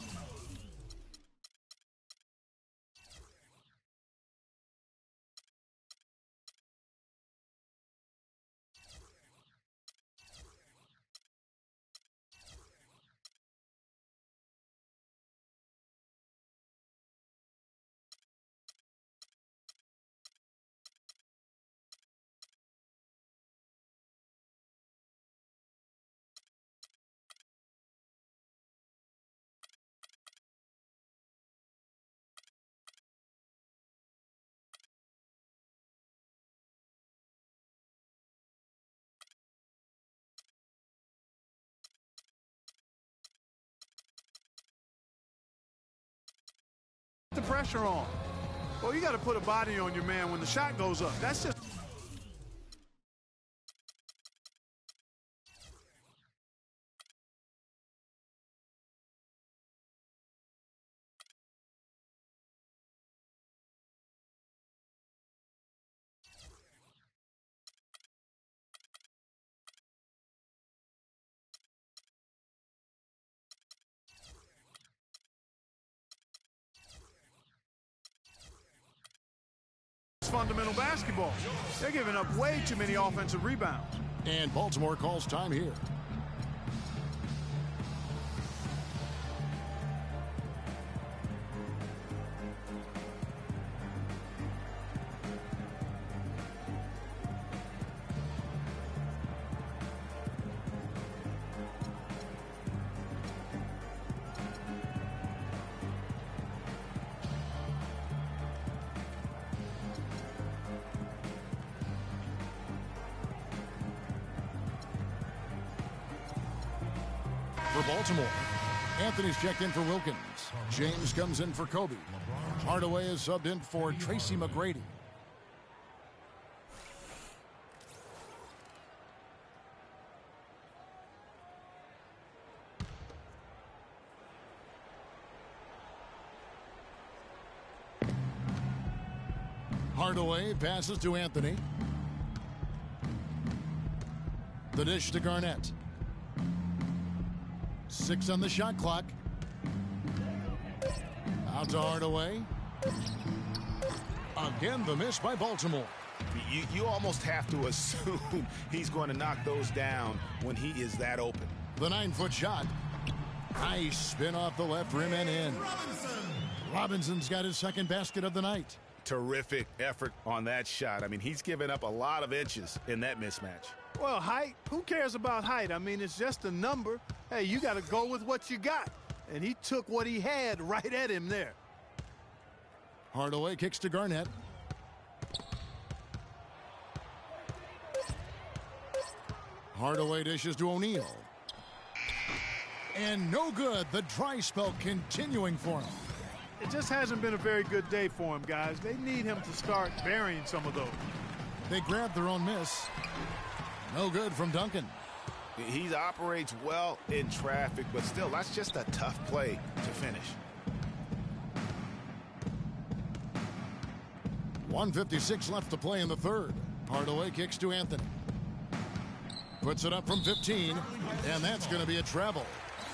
The pressure on. Well, you got to put a body on your man when the shot goes up. That's just. Fundamental basketball. They're giving up way too many offensive rebounds. And Baltimore calls time here. For Baltimore, Anthony's checked in for Wilkins. James comes in for Kobe. Hardaway is subbed in for Tracy McGrady. Hardaway passes to Anthony. The dish to Garnett. 6 on the shot clock. Out to Hardaway. Again, the miss by Baltimore. You almost have to assume he's going to knock those down when he is that open. The 9-foot shot. Nice spin off the left rim and in. Robinson's got his second basket of the night. Terrific effort on that shot. I mean, he's given up a lot of inches in that mismatch. Well, height, who cares about height? I mean, it's just a number. Hey, you got to go with what you got. And he took what he had right at him there. Hardaway kicks to Garnett. Hardaway dishes to O'Neal. And no good. The dry spell continuing for him. It just hasn't been a very good day for him, guys. They need him to start burying some of those. They grab their own miss. No good from Duncan. He operates well in traffic, but still, that's just a tough play to finish. 1:56 left to play in the third. Hardaway kicks to Anthony. Puts it up from 15, and that's going to be a travel.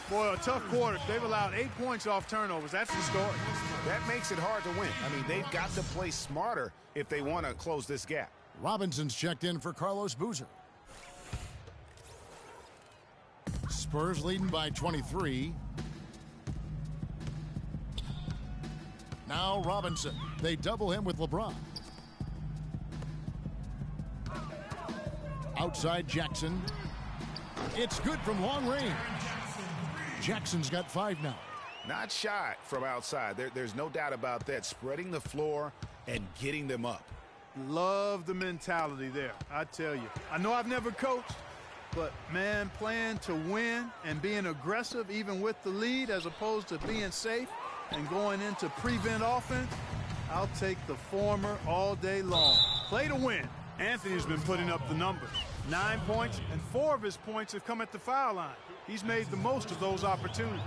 Boy, a tough quarter. They've allowed 8 points off turnovers. That's the story. That makes it hard to win. I mean, they've got to play smarter if they want to close this gap. Robinson's checked in for Carlos Boozer. Spurs leading by 23. Now Robinson. They double him with LeBron. Outside Jackson. It's good from long range. Jackson's got 5 now. Not shy from outside. There's no doubt about that. Spreading the floor and getting them up. Love the mentality there, I tell you. I know I've never coached, but, man, playing to win and being aggressive even with the lead as opposed to being safe and going into prevent offense, I'll take the former all day long. Play to win. Anthony's been putting up the numbers. 9 points, and 4 of his points have come at the foul line. He's made the most of those opportunities.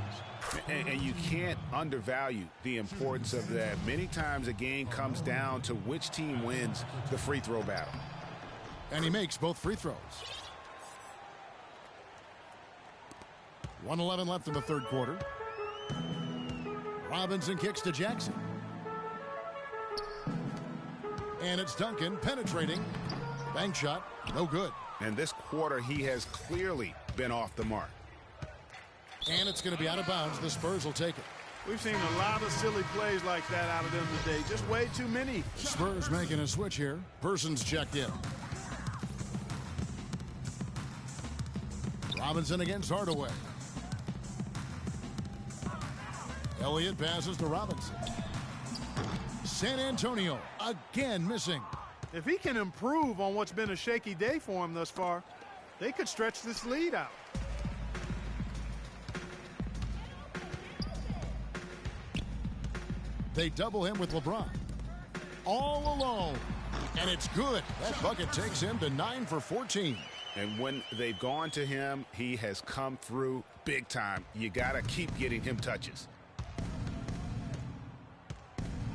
And you can't undervalue the importance of that. Many times a game comes down to which team wins the free throw battle. And he makes both free throws. 1:11 left in the third quarter. Robinson kicks to Jackson. And it's Duncan penetrating. Bank shot, no good. And this quarter, he has clearly been off the mark. And it's going to be out of bounds. The Spurs will take it. We've seen a lot of silly plays like that out of them today. Just way too many. Spurs making a switch here. Person's checked in. Robinson against Hardaway. Elliott passes to Robinson. San Antonio again missing. If he can improve on what's been a shaky day for him thus far, they could stretch this lead out. They double him with LeBron. All alone. And it's good. That bucket takes him to 9 for 14. And when they've gone to him, he has come through big time. You got to keep getting him touches.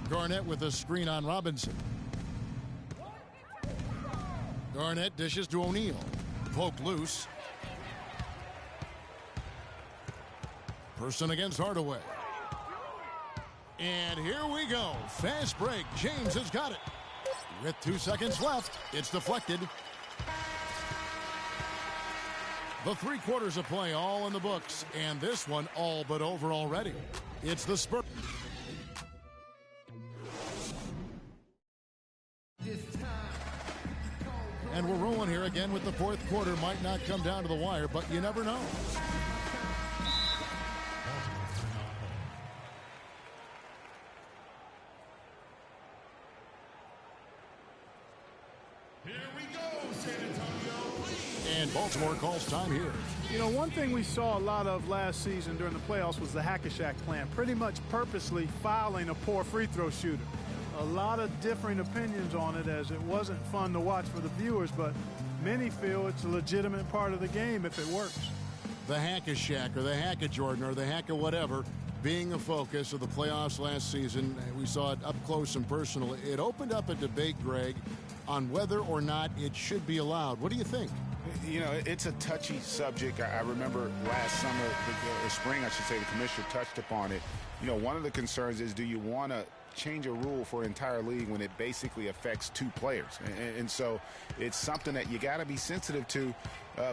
Garnett with a screen on Robinson. Garnett dishes to O'Neal. Poked loose. Person against Hardaway. And here we go. Fast break. James has got it. With 2 seconds left, it's deflected. The 3 quarters of play all in the books, and this one all but over already. It's the Spurs. And we're rolling here again with the fourth quarter. Might not come down to the wire, but you never know. Here we go, San Antonio. And Baltimore calls time here. You know, one thing we saw a lot of last season during the playoffs was the Hack-a-Shack plan, pretty much purposely fouling a poor free throw shooter. A lot of differing opinions on it, as it wasn't fun to watch for the viewers, but many feel it's a legitimate part of the game if it works. The Hack-a-Shack or the Hack-a-Jordan or the Hack-a-whatever being a focus of the playoffs last season. We saw it up close and personal. It opened up a debate, Greg, on whether or not it should be allowed. What do you think? You know, it's a touchy subject. I remember last summer, or spring, I should say, the commissioner touched upon it. You know, one of the concerns is, do you want to change a rule for an entire league when it basically affects 2 players? And so it's something that you got to be sensitive to.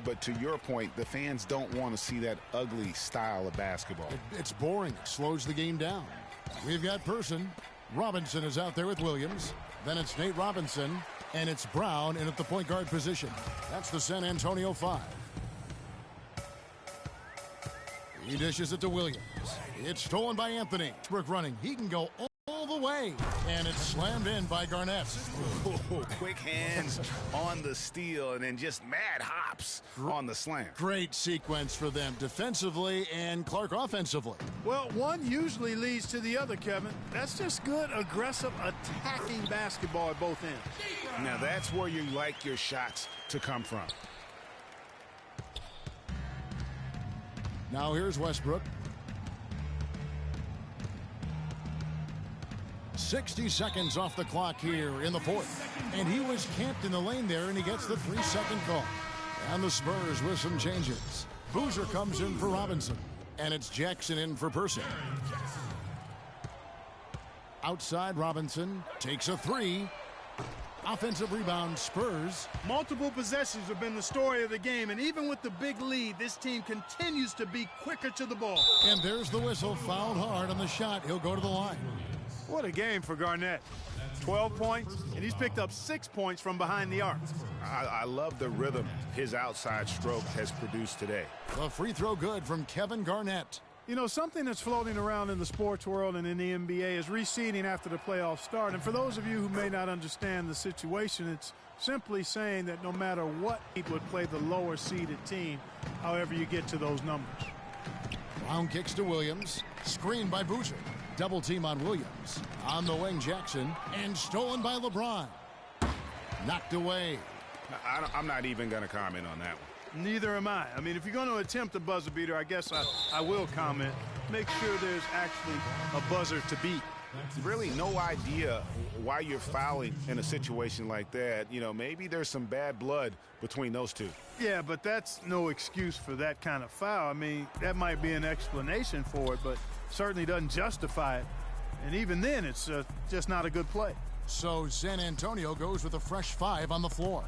But to your point, the fans don't want to see that ugly style of basketball. It's boring. It slows the game down. We've got Person. Robinson is out there with Williams. Then it's Nate Robinson. And it's Brown in at the point guard position. That's the San Antonio 5. He dishes it to Williams. It's stolen by Anthony. Brook running. He can go all the way. And it's slammed in by Garnett. Quick hands on the steal and then just mad hops on the slam. Great sequence for them defensively and Clark offensively. Well, one usually leads to the other, Kevin. That's just good, aggressive, attacking basketball at both ends. Now that's where you like your shots to come from. Now here's Westbrook. 60 seconds off the clock here in the fourth. And he was camped in the lane there, and he gets the 3-second call. And the Spurs with some changes. Boozer comes in for Robinson. And it's Jackson in for Person. Outside, Robinson takes a 3. Offensive rebound, Spurs. Multiple possessions have been the story of the game, and even with the big lead, this team continues to be quicker to the ball. And there's the whistle, fouled hard on the shot. He'll go to the line. What a game for Garnett. 12 points, and he's picked up 6 points from behind the arc. I love the rhythm his outside stroke has produced today. A free throw good from Kevin Garnett. You know, something that's floating around in the sports world and in the NBA is reseeding after the playoffs start. And for those of you who may not understand the situation, it's simply saying that no matter what, he would play the lower seeded team, however you get to those numbers. Brown kicks to Williams. Screened by Boozer. Double team on Williams. On the wing, Jackson. And stolen by LeBron. Knocked away. I'm not even going to comment on that one. Neither am I. I mean, if you're going to attempt a buzzer beater, I guess I will comment. Make sure there's actually a buzzer to beat. Really no idea why you're fouling in a situation like that. You know, maybe there's some bad blood between those two. Yeah, but that's no excuse for that kind of foul. I mean, that might be an explanation for it, but certainly doesn't justify it. And even then, it's just not a good play. So San Antonio goes with a fresh 5 on the floor.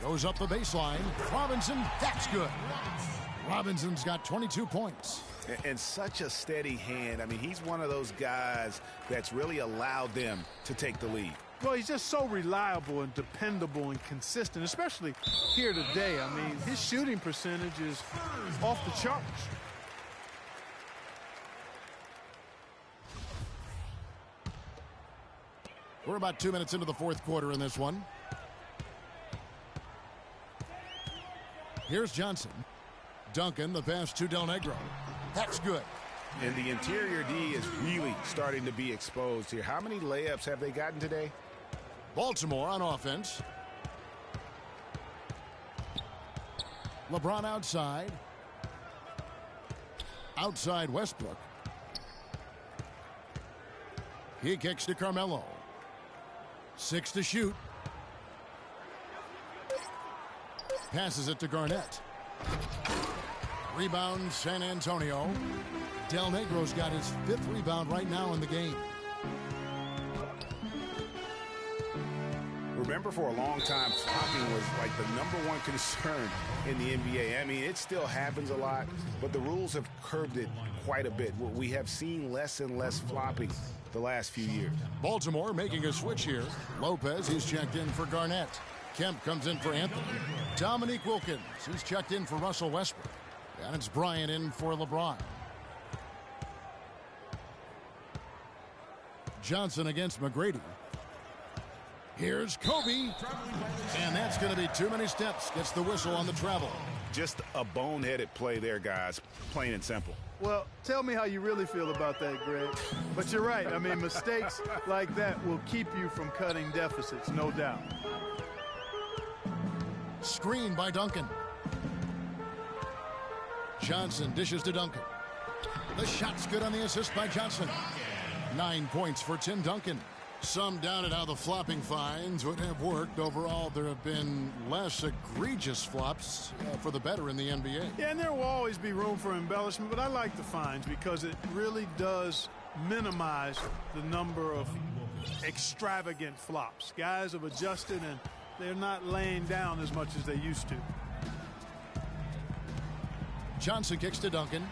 Goes up the baseline. Robinson, that's good. Robinson's got 22 points. And such a steady hand. I mean, he's one of those guys that's really allowed them to take the lead. Well, he's just so reliable and dependable and consistent, especially here today. I mean, his shooting percentage is off the charts. We're about 2 minutes into the fourth quarter in this one. Here's Johnson. Duncan, the pass to Del Negro. That's good. And the interior D is really starting to be exposed here. How many layups have they gotten today? Baltimore on offense. LeBron outside. Outside Westbrook. He kicks to Carmelo. 6 to shoot. Passes it to Garnett. Rebound San Antonio. Del Negro's got his 5th rebound right now in the game. Remember, for a long time, flopping was like the #1 concern in the NBA. I mean, it still happens a lot, but the rules have curbed it quite a bit. We have seen less and less flopping the last few years. Baltimore making a switch here. Lopez, he's checked in for Garnett. Kemp comes in for Anthony. Dominique Wilkins, he's checked in for Russell Westbrook. And it's Bryant in for LeBron. Johnson against McGrady. Here's Kobe. And that's going to be too many steps. Gets the whistle on the travel. Just a boneheaded play there, guys. Plain and simple. Well, tell me how you really feel about that, Greg. But you're right. I mean, mistakes like that will keep you from cutting deficits, no doubt. Screen by Duncan. Johnson dishes to Duncan. The shot's good on the assist by Johnson. 9 points for Tim Duncan. Some doubted how the flopping fines would have worked. Overall, there have been less egregious flops for the better in the NBA. Yeah, and there will always be room for embellishment, but I like the fines because it really does minimize the number of extravagant flops. Guys have adjusted, and they're not laying down as much as they used to. Johnson kicks to Duncan.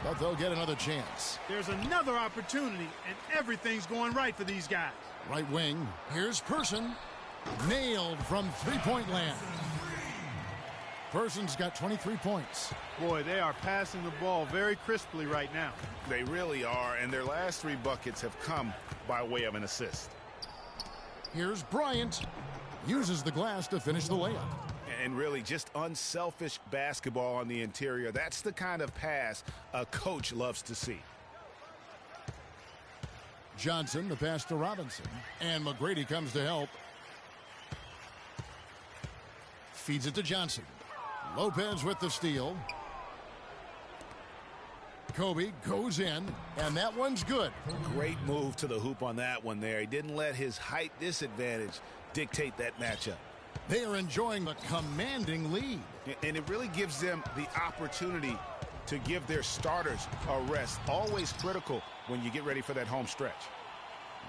But they'll get another chance. There's another opportunity, and everything's going right for these guys. Right wing. Here's Person. Nailed from three-point land. Person's got 23 points. Boy, they are passing the ball very crisply right now. They really are, and their last 3 buckets have come by way of an assist. Here's Bryant. Uses the glass to finish the layup. And really just unselfish basketball on the interior. That's the kind of pass a coach loves to see. Johnson, the pass to Robinson. And McGrady comes to help. Feeds it to Johnson. Lopez with the steal. Kobe goes in, and that one's good. Great move to the hoop on that one there. He didn't let his height disadvantage dictate that matchup. They are enjoying a commanding lead. And it really gives them the opportunity to give their starters a rest. Always critical when you get ready for that home stretch.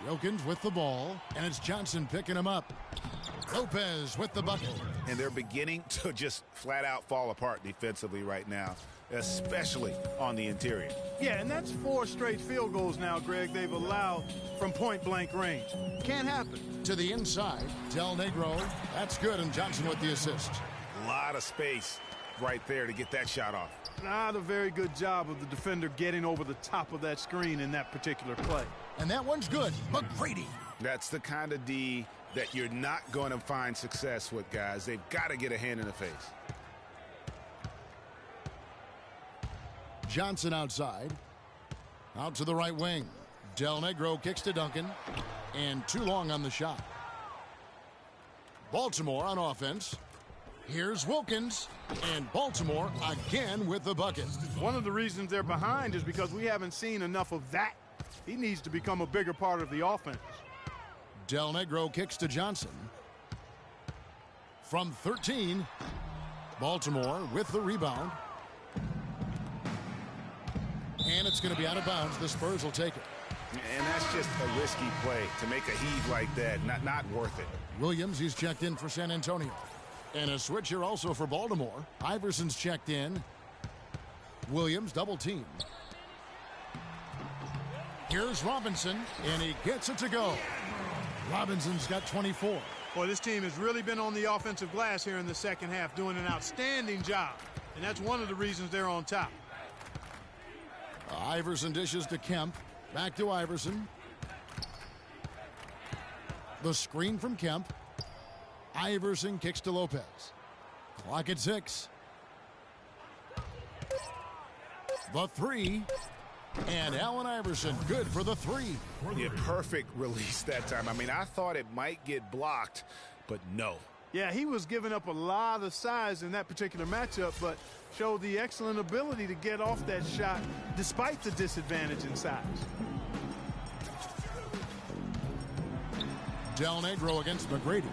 Wilkins with the ball, and it's Johnson picking him up. Lopez with the bucket. And they're beginning to just flat out fall apart defensively right now, especially on the interior. Yeah, and that's 4 straight field goals now, Greg, they've allowed from point-blank range. Can't happen. To the inside, Del Negro. That's good, and Johnson with the assist. A lot of space right there to get that shot off. Not a very good job of the defender getting over the top of that screen in that particular play. And that one's good. McGrady. That's the kind of D that you're not going to find success with, guys. They've got to get a hand in the face. Johnson outside. Out to the right wing. Del Negro kicks to Duncan. And too long on the shot. Baltimore on offense. Here's Wilkins, and Baltimore again with the bucket. One of the reasons they're behind is because we haven't seen enough of that. He needs to become a bigger part of the offense. Del Negro kicks to Johnson. From 13, Baltimore with the rebound. And it's going to be out of bounds. The Spurs will take it. And that's just a risky play to make a heave like that. Not worth it. Williams, he's checked in for San Antonio. And a switch here also for Baltimore. Iverson's checked in. Williams double team. Here's Robinson, and he gets it to go. Robinson's got 24. Boy, this team has really been on the offensive glass here in the second half, doing an outstanding job. And that's one of the reasons they're on top. Iverson dishes to Kemp. Back to Iverson. The screen from Kemp. Iverson kicks to Lopez. Clock at 6. The three. And Allen Iverson good for the three. Yeah, perfect release that time. I mean, I thought it might get blocked, but no. Yeah, he was giving up a lot of size in that particular matchup, but showed the excellent ability to get off that shot despite the disadvantage in size. Del Negro against McGrady.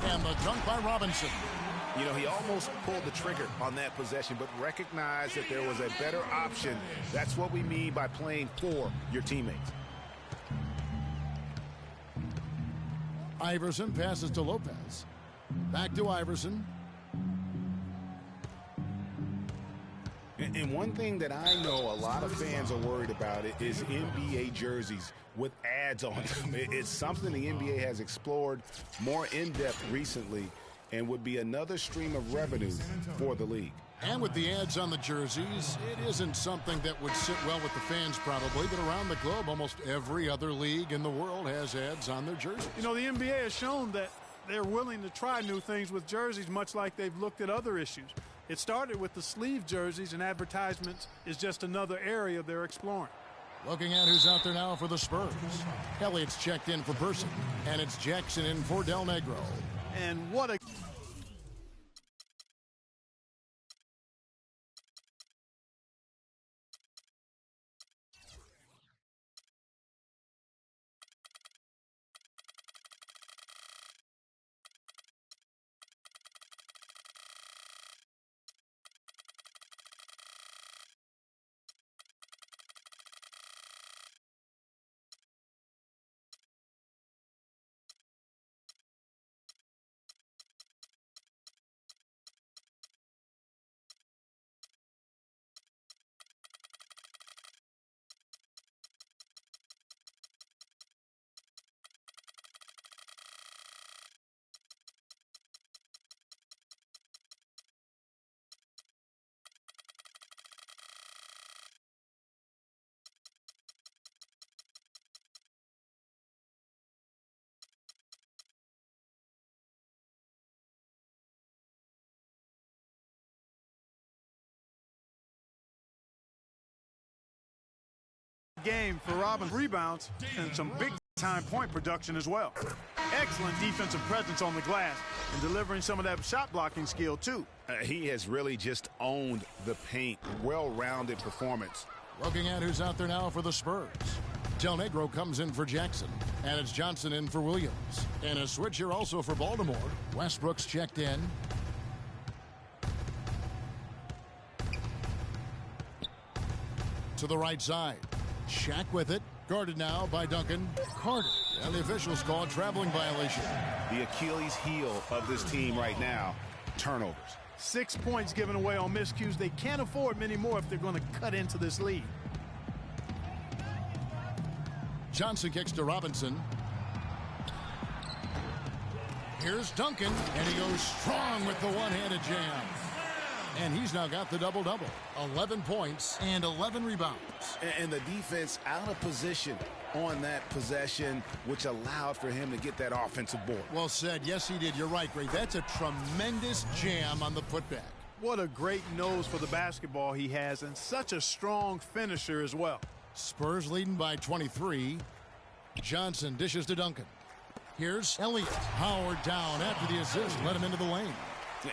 And the dunk by Robinson. You know, he almost pulled the trigger on that possession, but recognized that there was a better option. That's what we mean by playing for your teammates. Iverson passes to Lopez. Back to Iverson. And one thing that I know a lot of fans are worried about is NBA jerseys with ads on them. It's something the NBA has explored more in-depth recently and would be another stream of revenue for the league. And with the ads on the jerseys, it isn't something that would sit well with the fans probably, but around the globe, almost every other league in the world has ads on their jerseys. You know, the NBA has shown that they're willing to try new things with jerseys, much like they've looked at other issues. It started with the sleeve jerseys, and advertisements is just another area they're exploring. Looking at who's out there now for the Spurs. Elliott's checked in for Person, and it's Jackson in for Del Negro. And what a... game for Robbins. Rebounds and some big-time point production as well. Excellent defensive presence on the glass and delivering some of that shot-blocking skill, too. He has really just owned the paint. Well-rounded performance. Looking at who's out there now for the Spurs. Del Negro comes in for Jackson, and it's Johnson in for Williams. And a switch here also for Baltimore. Westbrook's checked in. To the right side. Shaq with it. Guarded now by Duncan. Carter. And the officials call a traveling violation. The Achilles heel of this team right now, turnovers. 6 points given away on miscues. They can't afford many more if they're going to cut into this lead. Johnson kicks to Robinson. Here's Duncan, and he goes strong with the one-handed jam. And he's now got the double-double. 11 points and 11 rebounds. And the defense out of position on that possession, which allowed for him to get that offensive board. Well said. Yes, he did. You're right, Gray. That's a tremendous jam on the putback. What a great nose for the basketball he has, and such a strong finisher as well. Spurs leading by 23. Johnson dishes to Duncan. Here's Elliott. Howard down after the assist. Let him into the lane.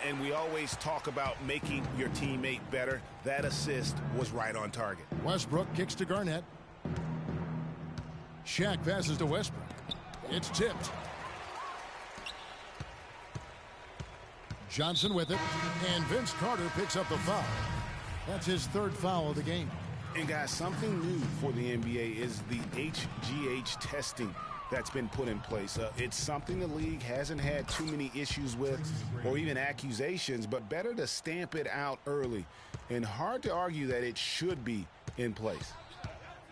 And we always talk about making your teammate better. That assist was right on target. Westbrook kicks to Garnett. Shaq passes to Westbrook. It's tipped. Johnson with it, and Vince Carter picks up the foul. That's his third foul of the game. And guys, something new for the NBA is the HGH testing that's been put in place. It's something the league hasn't had too many issues with or even accusations, but better to stamp it out early. And hard to argue that it should be in place.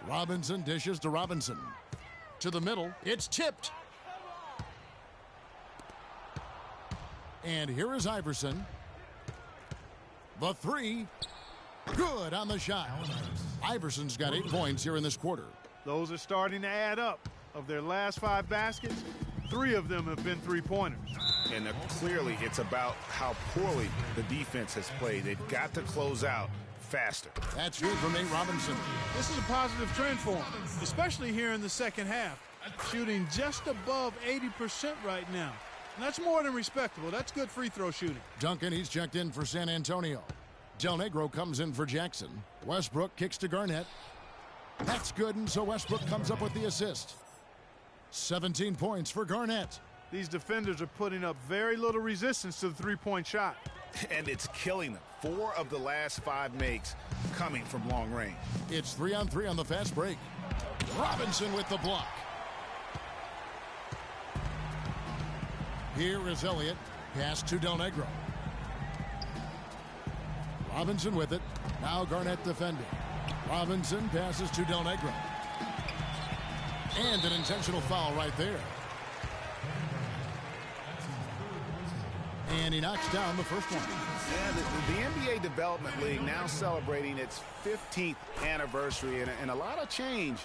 Robinson dishes to Robinson. To the middle, it's tipped. And here is Iverson. The three. Good on the shot. Iverson's got 8 points here in this quarter. Those are starting to add up. Of their last 5 baskets, 3 of them have been three-pointers. And clearly it's about how poorly the defense has played. They've got to close out faster. That's good from Nate Robinson. This is a positive trend for him, especially here in the second half. Shooting just above 80% right now. And that's more than respectable. That's good free throw shooting. Duncan, he's checked in for San Antonio. Del Negro comes in for Jackson. Westbrook kicks to Garnett. That's good, and so Westbrook comes up with the assist. 17 points for Garnett. These defenders are putting up very little resistance to the three-point shot. And it's killing them. 4 of the last 5 makes coming from long range. It's 3-on-3 on the fast break. Robinson with the block. Here is Elliott. Pass to Del Negro. Robinson with it. Now Garnett defending. Robinson passes to Del Negro. And an intentional foul right there. And he knocks down the first one. Yeah, the NBA Development League now celebrating its 15th anniversary, and a lot of change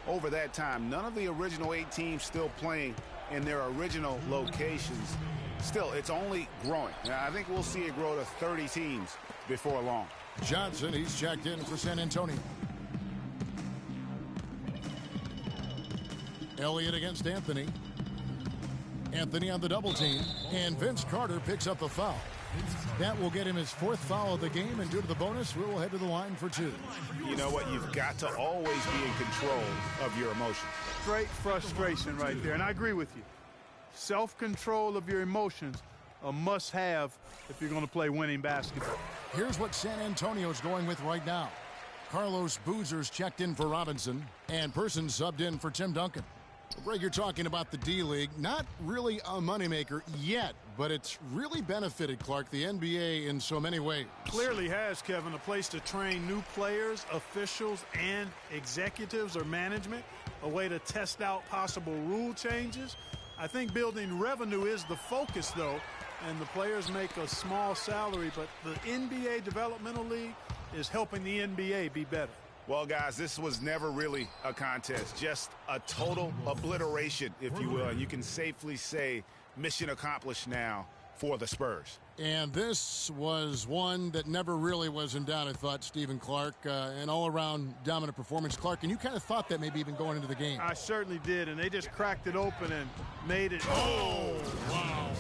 over that time. None of the original 8 teams still playing in their original locations. Still, it's only growing. I think we'll see it grow to 30 teams before long. Johnson, he's checked in for San Antonio. Elliott against Anthony. Anthony on the double team, and Vince Carter picks up the foul. That will get him his 4th foul of the game, and due to the bonus, we will head to the line for 2. You know what? You've got to always be in control of your emotions. Great frustration right there, and I agree with you. Self-control of your emotions, a must-have if you're going to play winning basketball. Here's what San Antonio's going with right now. Carlos Boozer's checked in for Robinson, and Person subbed in for Tim Duncan. Greg, you're talking about the D-League. Not really a moneymaker yet, but it's really benefited, Clark, the NBA in so many ways. Clearly has, Kevin, a place to train new players, officials, and executives or management, a way to test out possible rule changes. I think building revenue is the focus, though, and the players make a small salary, but the NBA Developmental League is helping the NBA be better. Well, guys, this was never really a contest, just a total obliteration, if you will. And you can safely say mission accomplished now for the Spurs. And this was one that never really was in doubt, I thought, Stephen Clark. An all-around dominant performance, Clark. And you kind of thought that maybe even going into the game. I certainly did, and they just cracked it open and made it. Oh, wow.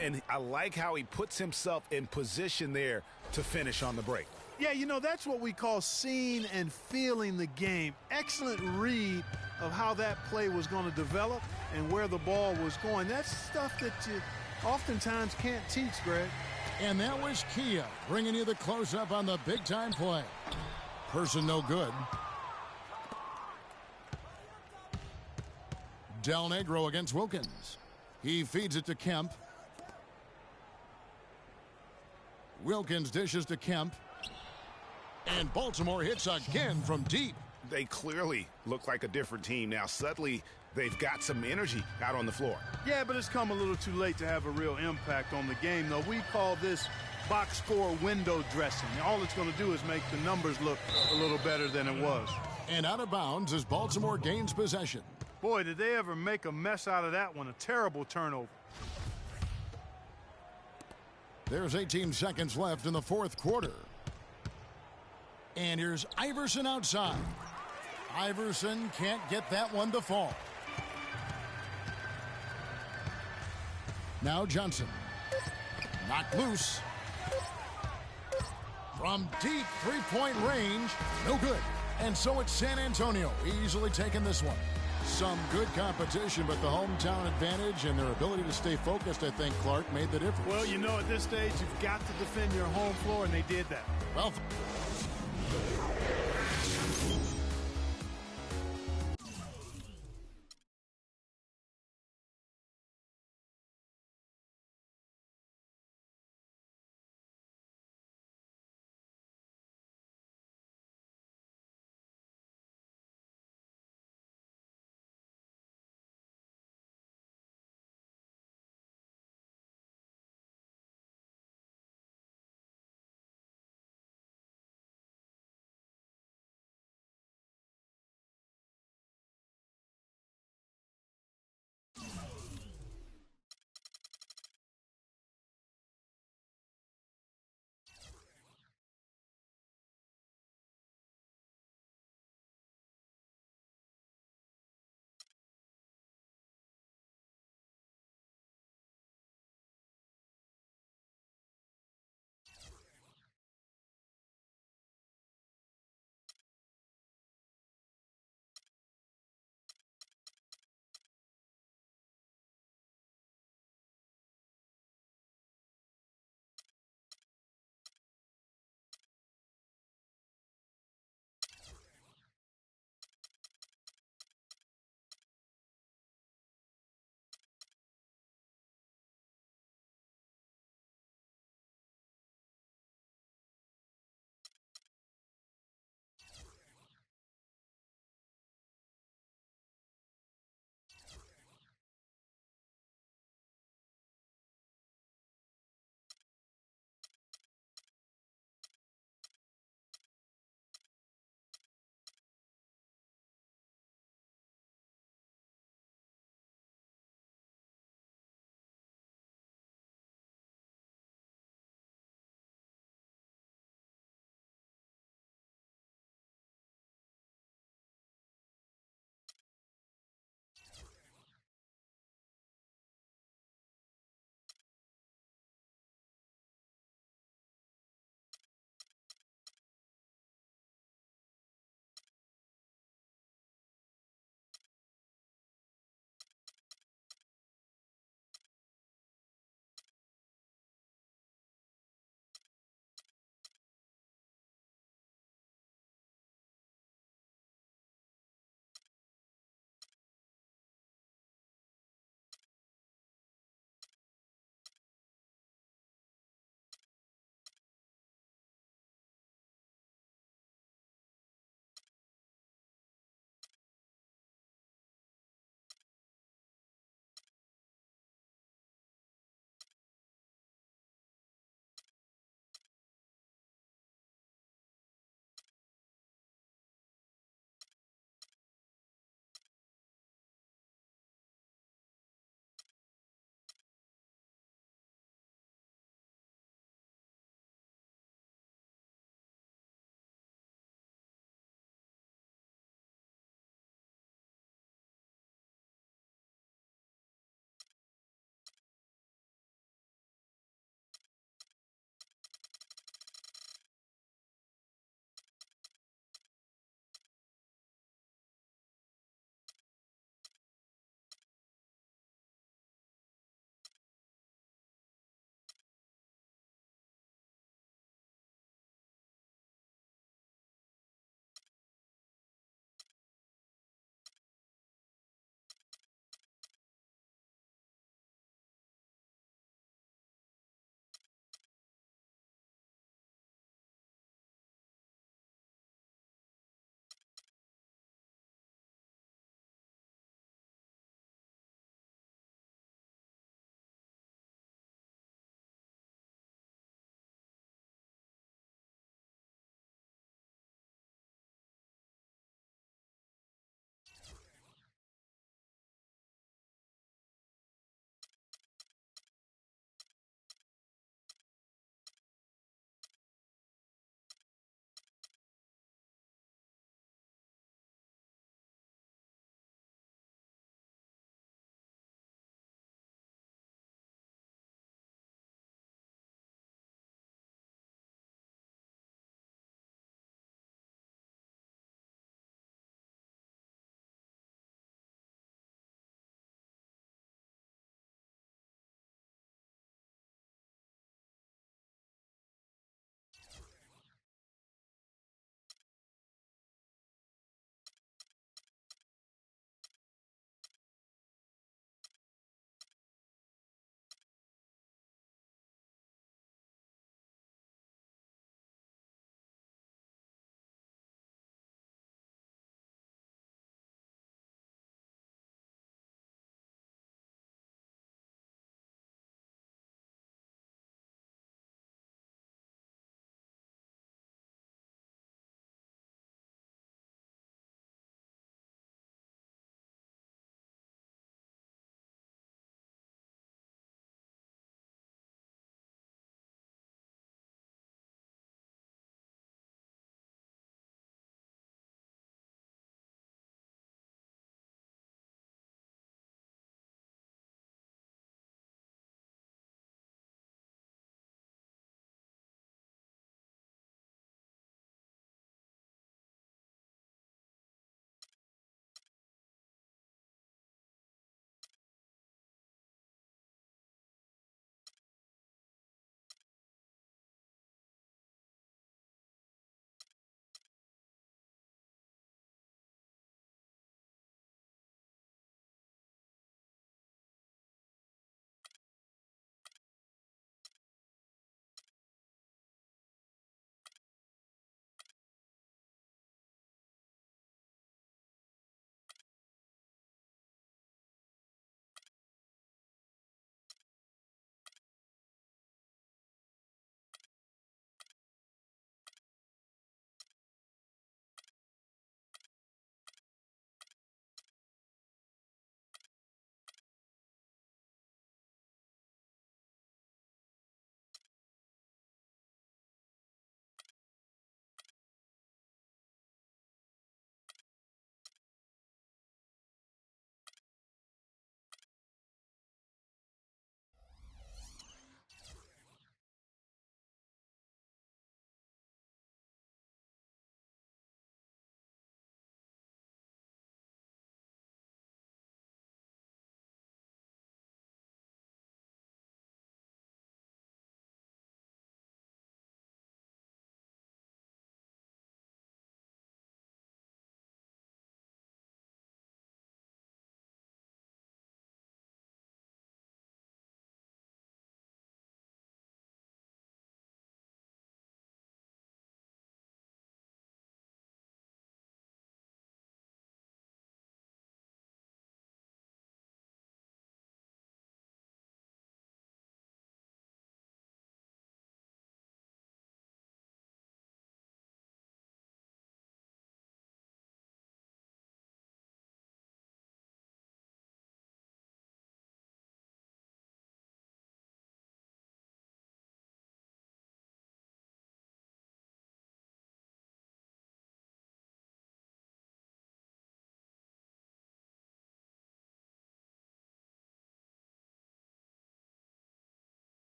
And I like how he puts himself in position there to finish on the break. Yeah, you know, that's what we call seeing and feeling the game. Excellent read of how that play was going to develop and where the ball was going. That's stuff that you oftentimes can't teach, Greg. And that was Kia bringing you the close-up on the big-time play. Person no good. Del Negro against Wilkins. He feeds it to Kemp. Wilkins dishes to Kemp. And Baltimore hits again from deep. They clearly look like a different team now. Suddenly, they've got some energy out on the floor. Yeah, but it's come a little too late to have a real impact on the game, though. We call this box score window dressing. All it's going to do is make the numbers look a little better than it was. And out of bounds as Baltimore gains possession. Boy, did they ever make a mess out of that one. A terrible turnover. There's 18 seconds left in the 4th quarter. And here's Iverson outside. Iverson can't get that one to fall. Now Johnson. Knocked loose. From deep three-point range, no good. And so it's San Antonio easily taking this one. Some good competition, but the hometown advantage and their ability to stay focused, I think, Clark, made the difference. Well, you know, at this stage, you've got to defend your home floor, and they did that. Well,